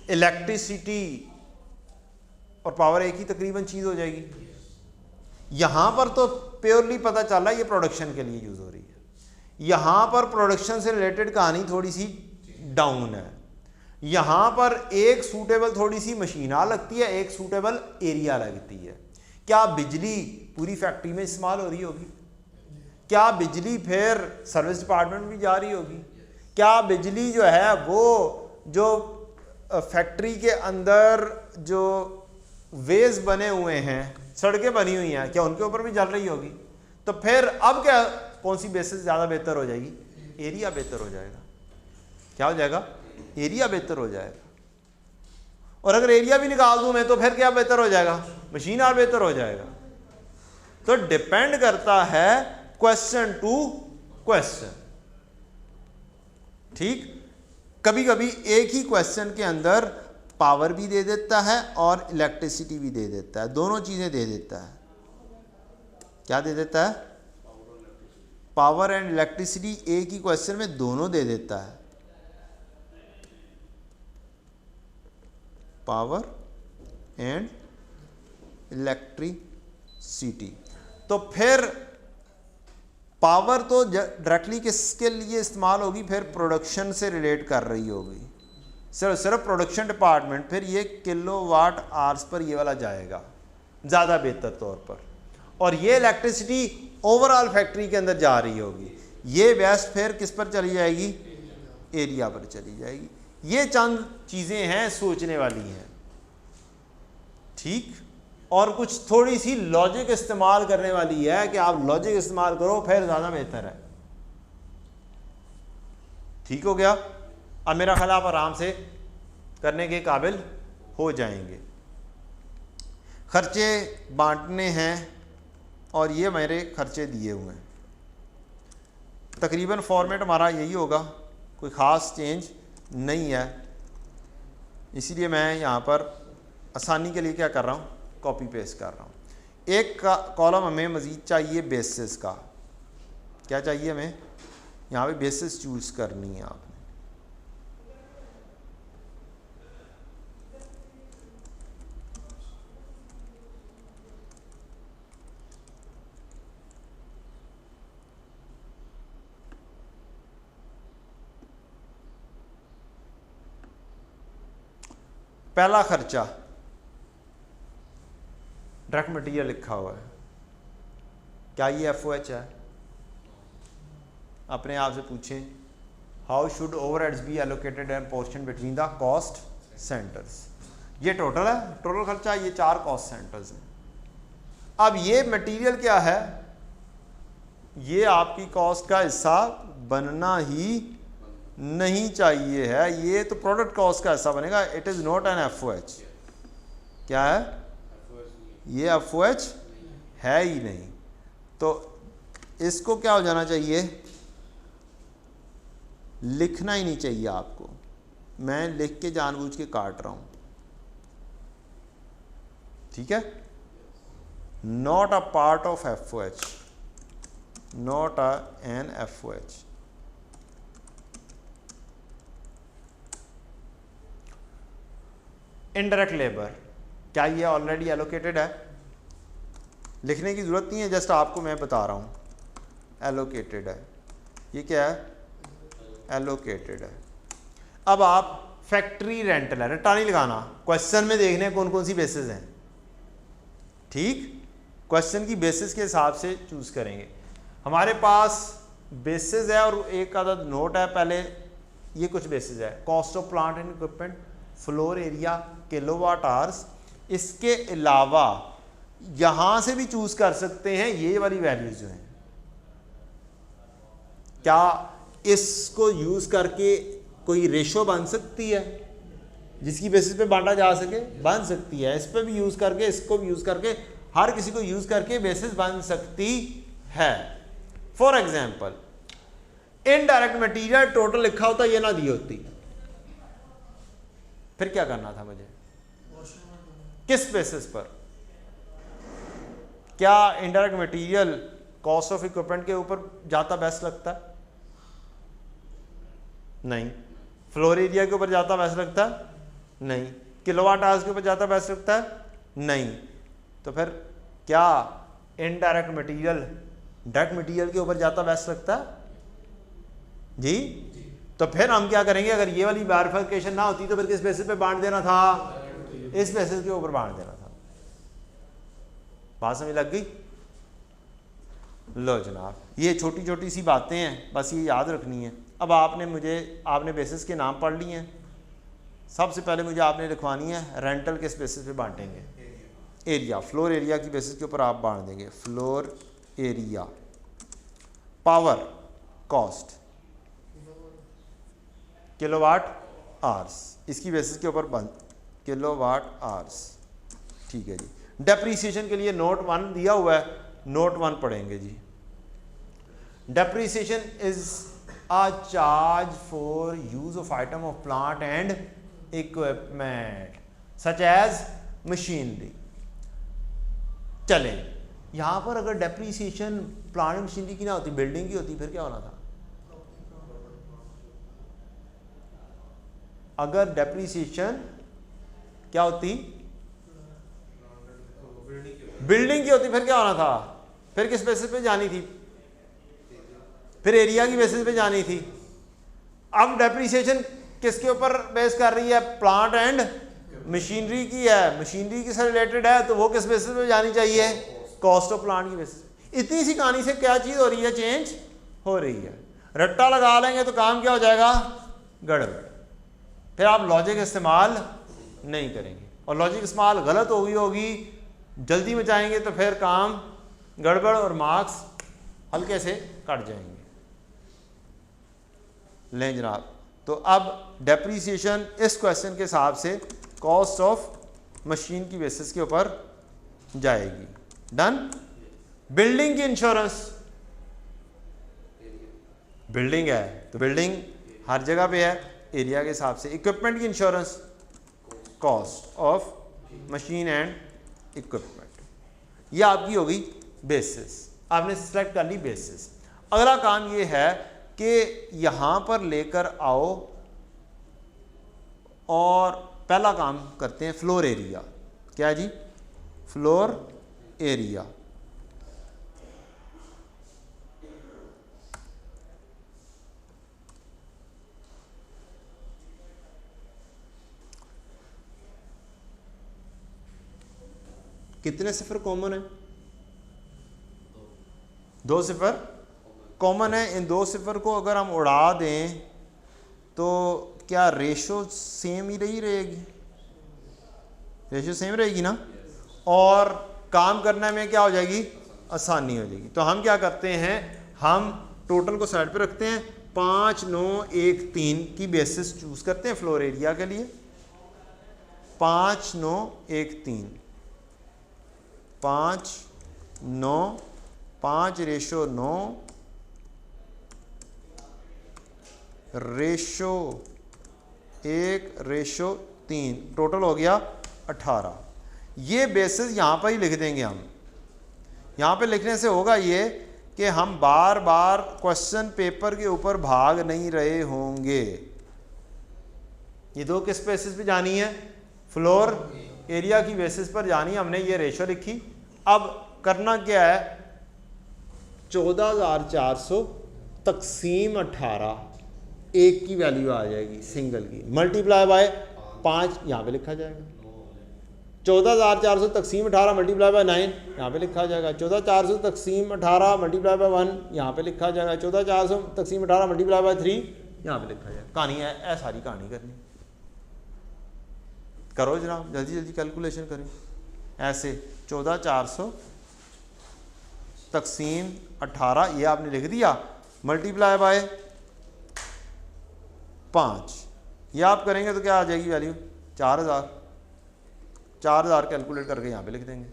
इलेक्ट्रिसिटी और पावर एक ही तकरीबन चीज़ हो जाएगी? यहाँ पर तो प्योरली पता चल रहा है ये प्रोडक्शन के लिए यूज़ हो रही है। यहाँ पर प्रोडक्शन से रिलेटेड कहानी थोड़ी सी डाउन है। यहाँ पर एक सूटेबल थोड़ी सी मशीन आ लगती है, एक सूटेबल एरिया लगती है। क्या बिजली पूरी फैक्ट्री में इस्तेमाल हो रही होगी? क्या बिजली फिर सर्विस डिपार्टमेंट भी जा रही होगी? क्या बिजली जो है वो जो फैक्ट्री के अंदर जो वेज बने हुए हैं, सड़कें बनी हुई हैं, क्या उनके ऊपर भी जल रही होगी? तो फिर अब क्या, कौन सी बेसिस ज़्यादा बेहतर हो जाएगी? एरिया बेहतर हो जाएगा। क्या हो जाएगा? एरिया बेहतर हो जाएगा। और अगर एरिया भी निकाल दूं मैं तो फिर क्या बेहतर हो जाएगा? मशीन आर बेहतर हो जाएगा। तो डिपेंड करता है क्वेश्चन टू क्वेश्चन। ठीक, कभी कभी एक ही क्वेश्चन के अंदर पावर भी दे देता है और इलेक्ट्रिसिटी भी दे देता है, दोनों चीजें दे देता है। क्या दे देता है? पावर एंड इलेक्ट्रिसिटी एक ही क्वेश्चन में दोनों दे देता है। Power and electricity. तो फिर पावर तो डायरेक्टली किसके लिए इस्तेमाल होगी? फिर प्रोडक्शन से रिलेट कर रही होगी, सिर्फ प्रोडक्शन डिपार्टमेंट। फिर ये किलोवाट आवर्स पर ये वाला जाएगा ज़्यादा बेहतर तौर पर, और ये इलेक्ट्रिसिटी ओवरऑल फैक्ट्री के अंदर जा रही होगी। ये बेस्ट फिर किस पर चली जाएगी? एरिया पर चली जाएगी। ये चंद चीज़ें हैं सोचने वाली हैं। ठीक, और कुछ थोड़ी सी लॉजिक इस्तेमाल करने वाली है कि आप लॉजिक इस्तेमाल करो फिर ज़्यादा बेहतर है। ठीक हो गया? अब मेरा ख्याल आप आराम से करने के काबिल हो जाएंगे। खर्चे बांटने हैं और ये मेरे खर्चे दिए हुए हैं। तकरीबन फॉर्मेट हमारा यही होगा, कोई ख़ास चेंज नहीं है। इसीलिए मैं यहाँ पर आसानी के लिए क्या कर रहा हूँ? कॉपी पेस्ट कर रहा हूँ। एक कॉलम हमें मज़ीद चाहिए बेसिस का। क्या चाहिए हमें? यहाँ पे बेसिस चूज़ करनी है आपने। पहला खर्चा डायरेक्ट मटेरियल लिखा हुआ है। क्या ये FOH है? अपने आप से पूछें, how should overheads B allocated end portion between the cost centres. ये टोटल है, टोटल खर्चा, ये 4 कॉस्ट सेंटर्स हैं। अब ये मटेरियल क्या है? ये आपकी कॉस्ट का हिस्सा बनना ही नहीं चाहिए है, ये तो प्रोडक्ट कॉस्ट का हिस्सा बनेगा। It is not an FOH। क्या है? ये FOH है ही नहीं। तो इसको क्या हो जाना चाहिए? लिखना ही नहीं चाहिए आपको। मैं लिख के जानबूझ के काट रहा हूं। ठीक है? Not a part of FOH, not an FOH। Indirect labour, क्या ये ऑलरेडी एलोकेटेड है? लिखने की ज़रूरत नहीं है, जस्ट आपको मैं बता रहा हूँ एलोकेटेड है। ये क्या है? एलोकेटेड है। अब आप फैक्ट्री रेंटल है, रट्टा नहीं लगाना, क्वेश्चन में देखने कौन कौन सी बेसिस हैं। ठीक, क्वेश्चन की बेसिस के हिसाब से चूज़ करेंगे। हमारे पास बेसिस है और एक आदत नोट है। पहले ये कुछ बेसिस है। Cost of plant and equipment, floor area, kilowatt hours. इसके अलावा यहां से भी चूज कर सकते हैं ये वाली वैल्यूज जो हैं। क्या इसको यूज करके कोई रेशो बन सकती है जिसकी बेसिस पे बांटा जा सके? बन सकती है। इस पे भी यूज करके, इसको भी यूज करके, हर किसी को यूज करके बेसिस बन सकती है। For example indirect material total लिखा होता, ये ना दी होती, फिर क्या करना था मुझे? किस बेसिस पर? क्या indirect material cost of equipment के ऊपर जाता बेस्ट लगता है? नहीं। फ्लोर एरिया के ऊपर जाता बेस्ट लगता है? नहीं। किलोवाट आवर्स के ऊपर जाता बेस्ट लगता है? नहीं। तो फिर क्या इनडायरेक्ट मटेरियल डायरेक्ट मटेरियल के ऊपर जाता बेस्ट लगता है? जी। तो फिर हम क्या करेंगे? अगर ये वाली बाइफरकेशन ना होती तो फिर किस बेसिस पे बांट देना था? इस बेसिस के ऊपर बांट देना था। बात समझ लग गई? लो जनाब, ये छोटी छोटी सी बातें हैं, बस ये याद रखनी है। अब आपने बेसिस के नाम पढ़ लिए हैं। सबसे पहले मुझे आपने लिखवानी है रेंटल किस बेसिस पे बांटेंगे? एरिया, फ्लोर एरिया की बेसिस के ऊपर आप बांट देंगे। Floor area, power cost, kilowatt hours, इसकी बेसिस के ऊपर बंद, किलोवाट आवर्स। ठीक है जी। डेप्रीसिएशन के लिए नोट 1 दिया हुआ है, नोट 1 पढ़ेंगे जी। Depreciation is a charge for use of item of plant and equipment such as machinery. चले, यहां पर अगर डेप्रीसिएशन प्लांट मशीनरी की ना होती, बिल्डिंग की होती, फिर क्या होना था? अगर डेप्रीसिएशन क्या होती? बिल्डिंग की होती, फिर क्या होना था? फिर किस बेसिस पे जानी थी? फिर एरिया की बेसिस पे जानी थी। अब डेप्रीसिएशन किसके ऊपर बेस कर रही है? प्लांट एंड मशीनरी की है, मशीनरी की से रिलेटेड है, तो वो किस बेसिस पे जानी चाहिए? कॉस्ट ऑफ प्लांट की बेसिस। इतनी सी कहानी से क्या चीज हो रही है? चेंज हो रही है। रट्टा लगा लेंगे तो काम क्या हो जाएगा? गड़बड़। फिर आप लॉजिक इस्तेमाल नहीं करेंगे, और लॉजिक इस्तेमाल गलत होगी, जल्दी में जाएंगे तो फिर काम गड़बड़ और मार्क्स हल्के से कट जाएंगे। लें जनाब, तो अब डेप्रीसिएशन इस क्वेश्चन के हिसाब से कॉस्ट ऑफ मशीन की बेसिस के ऊपर जाएगी। डन। बिल्डिंग की इंश्योरेंस, बिल्डिंग है तो बिल्डिंग हर जगह पे है, एरिया के हिसाब से। इक्विपमेंट की insurance, cost of machine and equipment. ये आपकी होगी बेसिस। आपने सिलेक्ट कर ली बेसिस। अगला काम ये है कि यहां पर लेकर आओ और पहला काम करते हैं फ्लोर एरिया। क्या जी? Floor area. कितने सिफर कॉमन है? 2 सिफर कॉमन है। इन 2 सिफर को अगर हम उड़ा दें तो क्या रेशो सेम ही रहेगी? रेशो सेम रहेगी ना, और काम करने में क्या हो जाएगी? आसानी हो जाएगी। तो हम क्या करते हैं, हम टोटल को साइड पे रखते हैं, 5 9 1 3 की बेसिस चूज करते हैं फ्लोर एरिया के लिए। 5 9 1 3, 5 9 5 रेशो 9 रेशो 1 रेशो 3, टोटल हो गया 18। ये बेसिस यहाँ पर ही लिख देंगे हम। यहाँ पे लिखने से होगा ये कि हम बार बार क्वेश्चन पेपर के ऊपर भाग नहीं रहे होंगे। ये 2 किस बेसिस पे जानी है? फ्लोर एरिया की बेसिस पर जानी है। हमने ये रेशो लिखी। अब करना क्या है, 14,400 तकसीम 18, 1 की वैल्यू आ जाएगी सिंगल की, मल्टीप्लाई बाय 5 यहाँ पे लिखा जाएगा। 14,400 तकसीम 18 मल्टीप्लाई बाय 9 यहाँ पे लिखा जाएगा। 14,400 तकसीम 18 मल्टीप्लाई बाय 1 यहाँ पे लिखा जाएगा। 14,400 तकसीम 18 मल्टीप्लाई बाय 3 यहाँ पे लिखा जाए। कहानी है सारी कहानी करनी, करो जनाब जल्दी जल्दी कैलकुलेशन करें। ऐसे 14,400 तकसीम 18 ये आपने लिख दिया, मल्टीप्लाई बाय 5, ये आप करेंगे तो क्या आ जाएगी वैल्यू 4,000। 4,000 कैलकुलेट करके यहाँ पे लिख देंगे।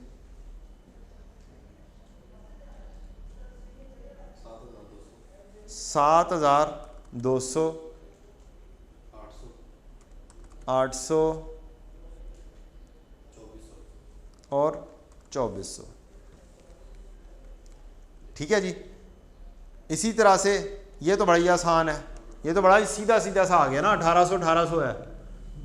7,200 800 और 2,400। ठीक है जी। इसी तरह से ये तो बड़ा ही आसान है, ये तो बड़ा ही सीधा सीधा सा आ गया ना, 1800 है।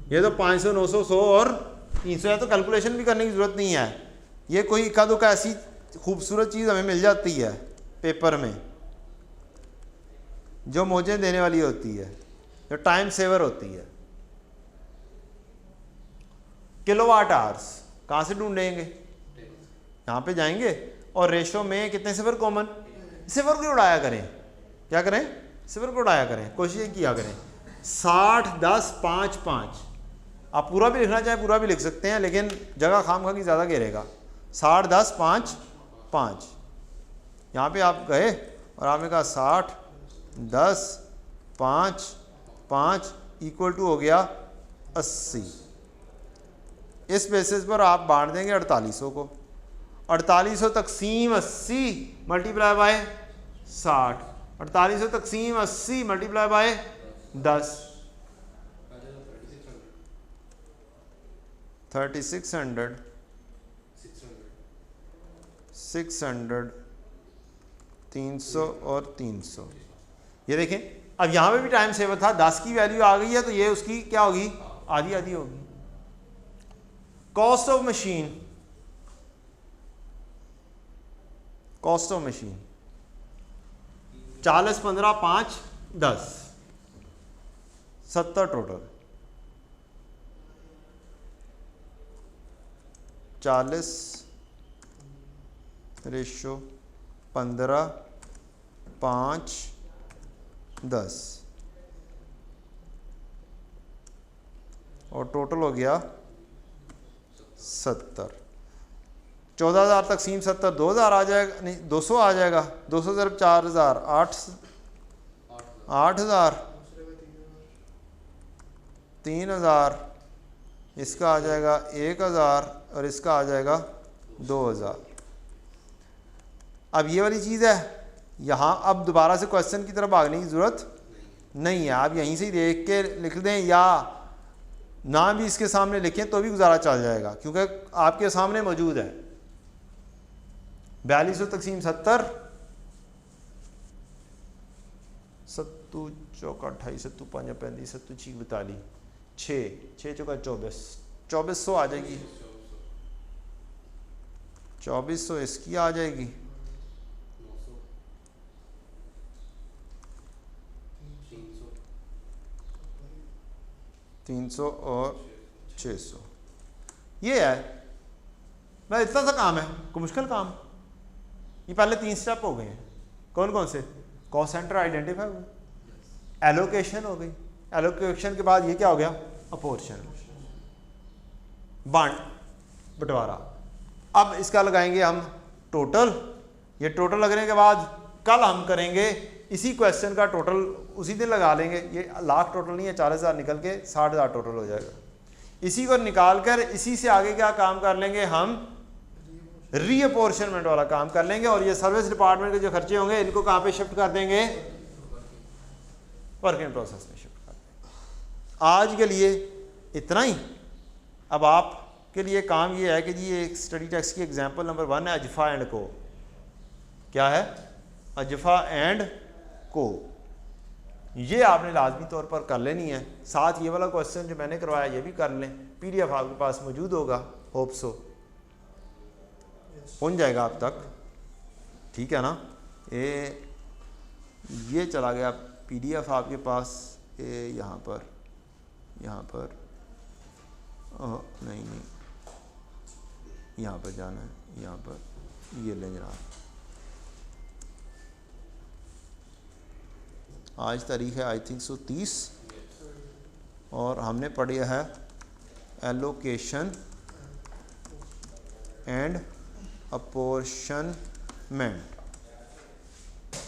ये तो 500 900 100 और 300 है, तो कैलकुलेशन भी करने की ज़रूरत नहीं है। ये कोई इक्का दुक्का ऐसी खूबसूरत चीज़ हमें मिल जाती है पेपर में जो मौजें देने वाली होती है, जो टाइम सेवर होती है। किलोवाट आवर्स कहाँ से ढूंढेंगे, यहाँ पे जाएंगे और रेशो में कितने सिफर कॉमन, सिफर को उड़ाया करें। क्या करें, सिफर को उड़ाया करें, कोशिश किया करें। 60 10 5 5, आप पूरा भी लिखना चाहें पूरा भी लिख सकते हैं, लेकिन जगह खामखा की ज़्यादा घेरेगा। 60 10 5 5, यहाँ पे आप गए और आपने कहा 60 10 5 5 इक्वल टू हो गया 80। इस बेसिस पर आप बांट देंगे 4800 को। 4800 तकसीम 80 मल्टीप्लाई बाय 60, 4800 तकसीम 80 मल्टीप्लाई बाय 10, 3600 600 300 और 300। ये देखें अब यहाँ पे भी टाइम सेवर था, 10 की वैल्यू आ गई है तो ये उसकी क्या होगी, आधी आधी होगी। Cost of machine, cost of machine 40 15 5 10 70 total. 40 ratio 15 5 10 और टोटल हो गया 70। 14,000 तकसीम 70 2,000 आ जाएगा, नहीं 200 आ जाएगा। 200 ज़रब 4,000 8,000 3,000, इसका आ जाएगा 1,000 और इसका आ जाएगा 2,000। अब ये वाली चीज़ है यहाँ, अब दोबारा से क्वेश्चन की तरफ भागने की ज़रूरत नहीं है। आप यहीं से ही देख के लिख दें या ना भी इसके सामने लिखें तो भी गुजारा चल जाएगा, क्योंकि आपके सामने मौजूद है। 4200 तकसीम 70 7 चौका 28 7 5 35 7 6 42 6 चौका 24 2400 आ जाएगी। 2400 इसकी आ जाएगी। 300 और 600। ये है भाई, इतना सा काम है, कोई मुश्किल काम। ये पहले 3 स्टेप हो गए हैं। कौन कौन से, कॉस्ट सेंटर आइडेंटिफाई हो गई, एलोकेशन हो गई, एलोकेशन के बाद ये क्या हो गया, अपोर्शन, बांट बंटवारा। अब इसका लगाएंगे हम टोटल। ये टोटल लगने के बाद कल हम करेंगे इसी क्वेश्चन का टोटल, उसी दिन लगा लेंगे। ये लाख टोटल नहीं है, 40,000 निकल के 60,000 टोटल हो जाएगा। इसी को निकाल कर इसी से आगे क्या काम कर लेंगे, हम रीअपोर्शनमेंट वाला काम कर लेंगे। और ये सर्विस डिपार्टमेंट के जो खर्चे होंगे इनको कहाँ पे शिफ्ट कर देंगे, वर्क इन प्रोसेस में शिफ्ट कर देंगे। आज के लिए इतना ही। अब आपके लिए काम ये है कि जी ये स्टडी टेक्स्ट की एग्जाम्पल नंबर 1 है, अजफा एंड को। क्या है, अजफा एंड को। ये आपने लाजमी तौर पर कर लेनी है। साथ ये वाला क्वेश्चन जो मैंने करवाया ये भी कर लें, PDF आपके पास मौजूद होगा, होप सो पहुंच जाएगा आप तक। ठीक है ना, ये चला गया PDF आपके पास, यहाँ पर नहीं यहाँ पर जाना है, यहाँ पर ये ले जनाब, आज तारीख है आई थिंक सो 30 और हमने पढ़ा है एलोकेशन एंड अपॉर्शनमेंट।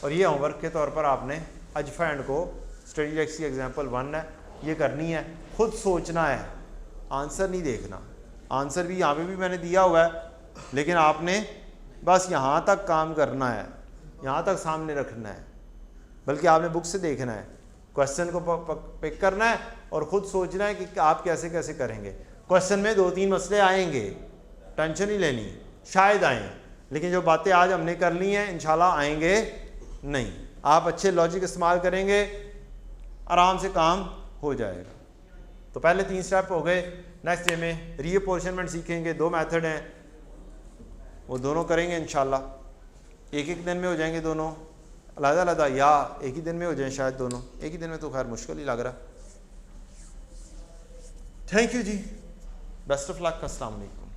और ये होमवर्क के तौर पर आपने अजफा एंड को स्टडी लेक्स की एग्जाम्पल 1 है, ये करनी है, खुद सोचना है, आंसर नहीं देखना। आंसर भी यहाँ पे भी मैंने दिया हुआ है, लेकिन आपने बस यहाँ तक काम करना है, यहाँ तक सामने रखना है, बल्कि आपने बुक से देखना है, क्वेश्चन को पिक करना है और ख़ुद सोचना है कि आप कैसे कैसे करेंगे। क्वेश्चन में 2-3 मसले आएंगे, टेंशन नहीं लेनी, शायद आएँ, लेकिन जो बातें आज हमने कर ली हैं इंशाल्लाह आएंगे नहीं। आप अच्छे लॉजिक इस्तेमाल करेंगे, आराम से काम हो जाएगा। तो पहले 3 स्टेप हो गए। नेक्स्ट डे में रीअपोर्शनमेंट सीखेंगे, 2 मेथड हैं, वो दोनों करेंगे इंशाल्लाह। एक दिन में हो जाएंगे दोनों, अलग-अलग, या एक ही दिन में हो जाए शायद दोनों। एक ही दिन में तो खैर मुश्किल ही लग रहा। थैंक यू जी, बेस्ट ऑफ लक, अस्सलाम वालेकुम।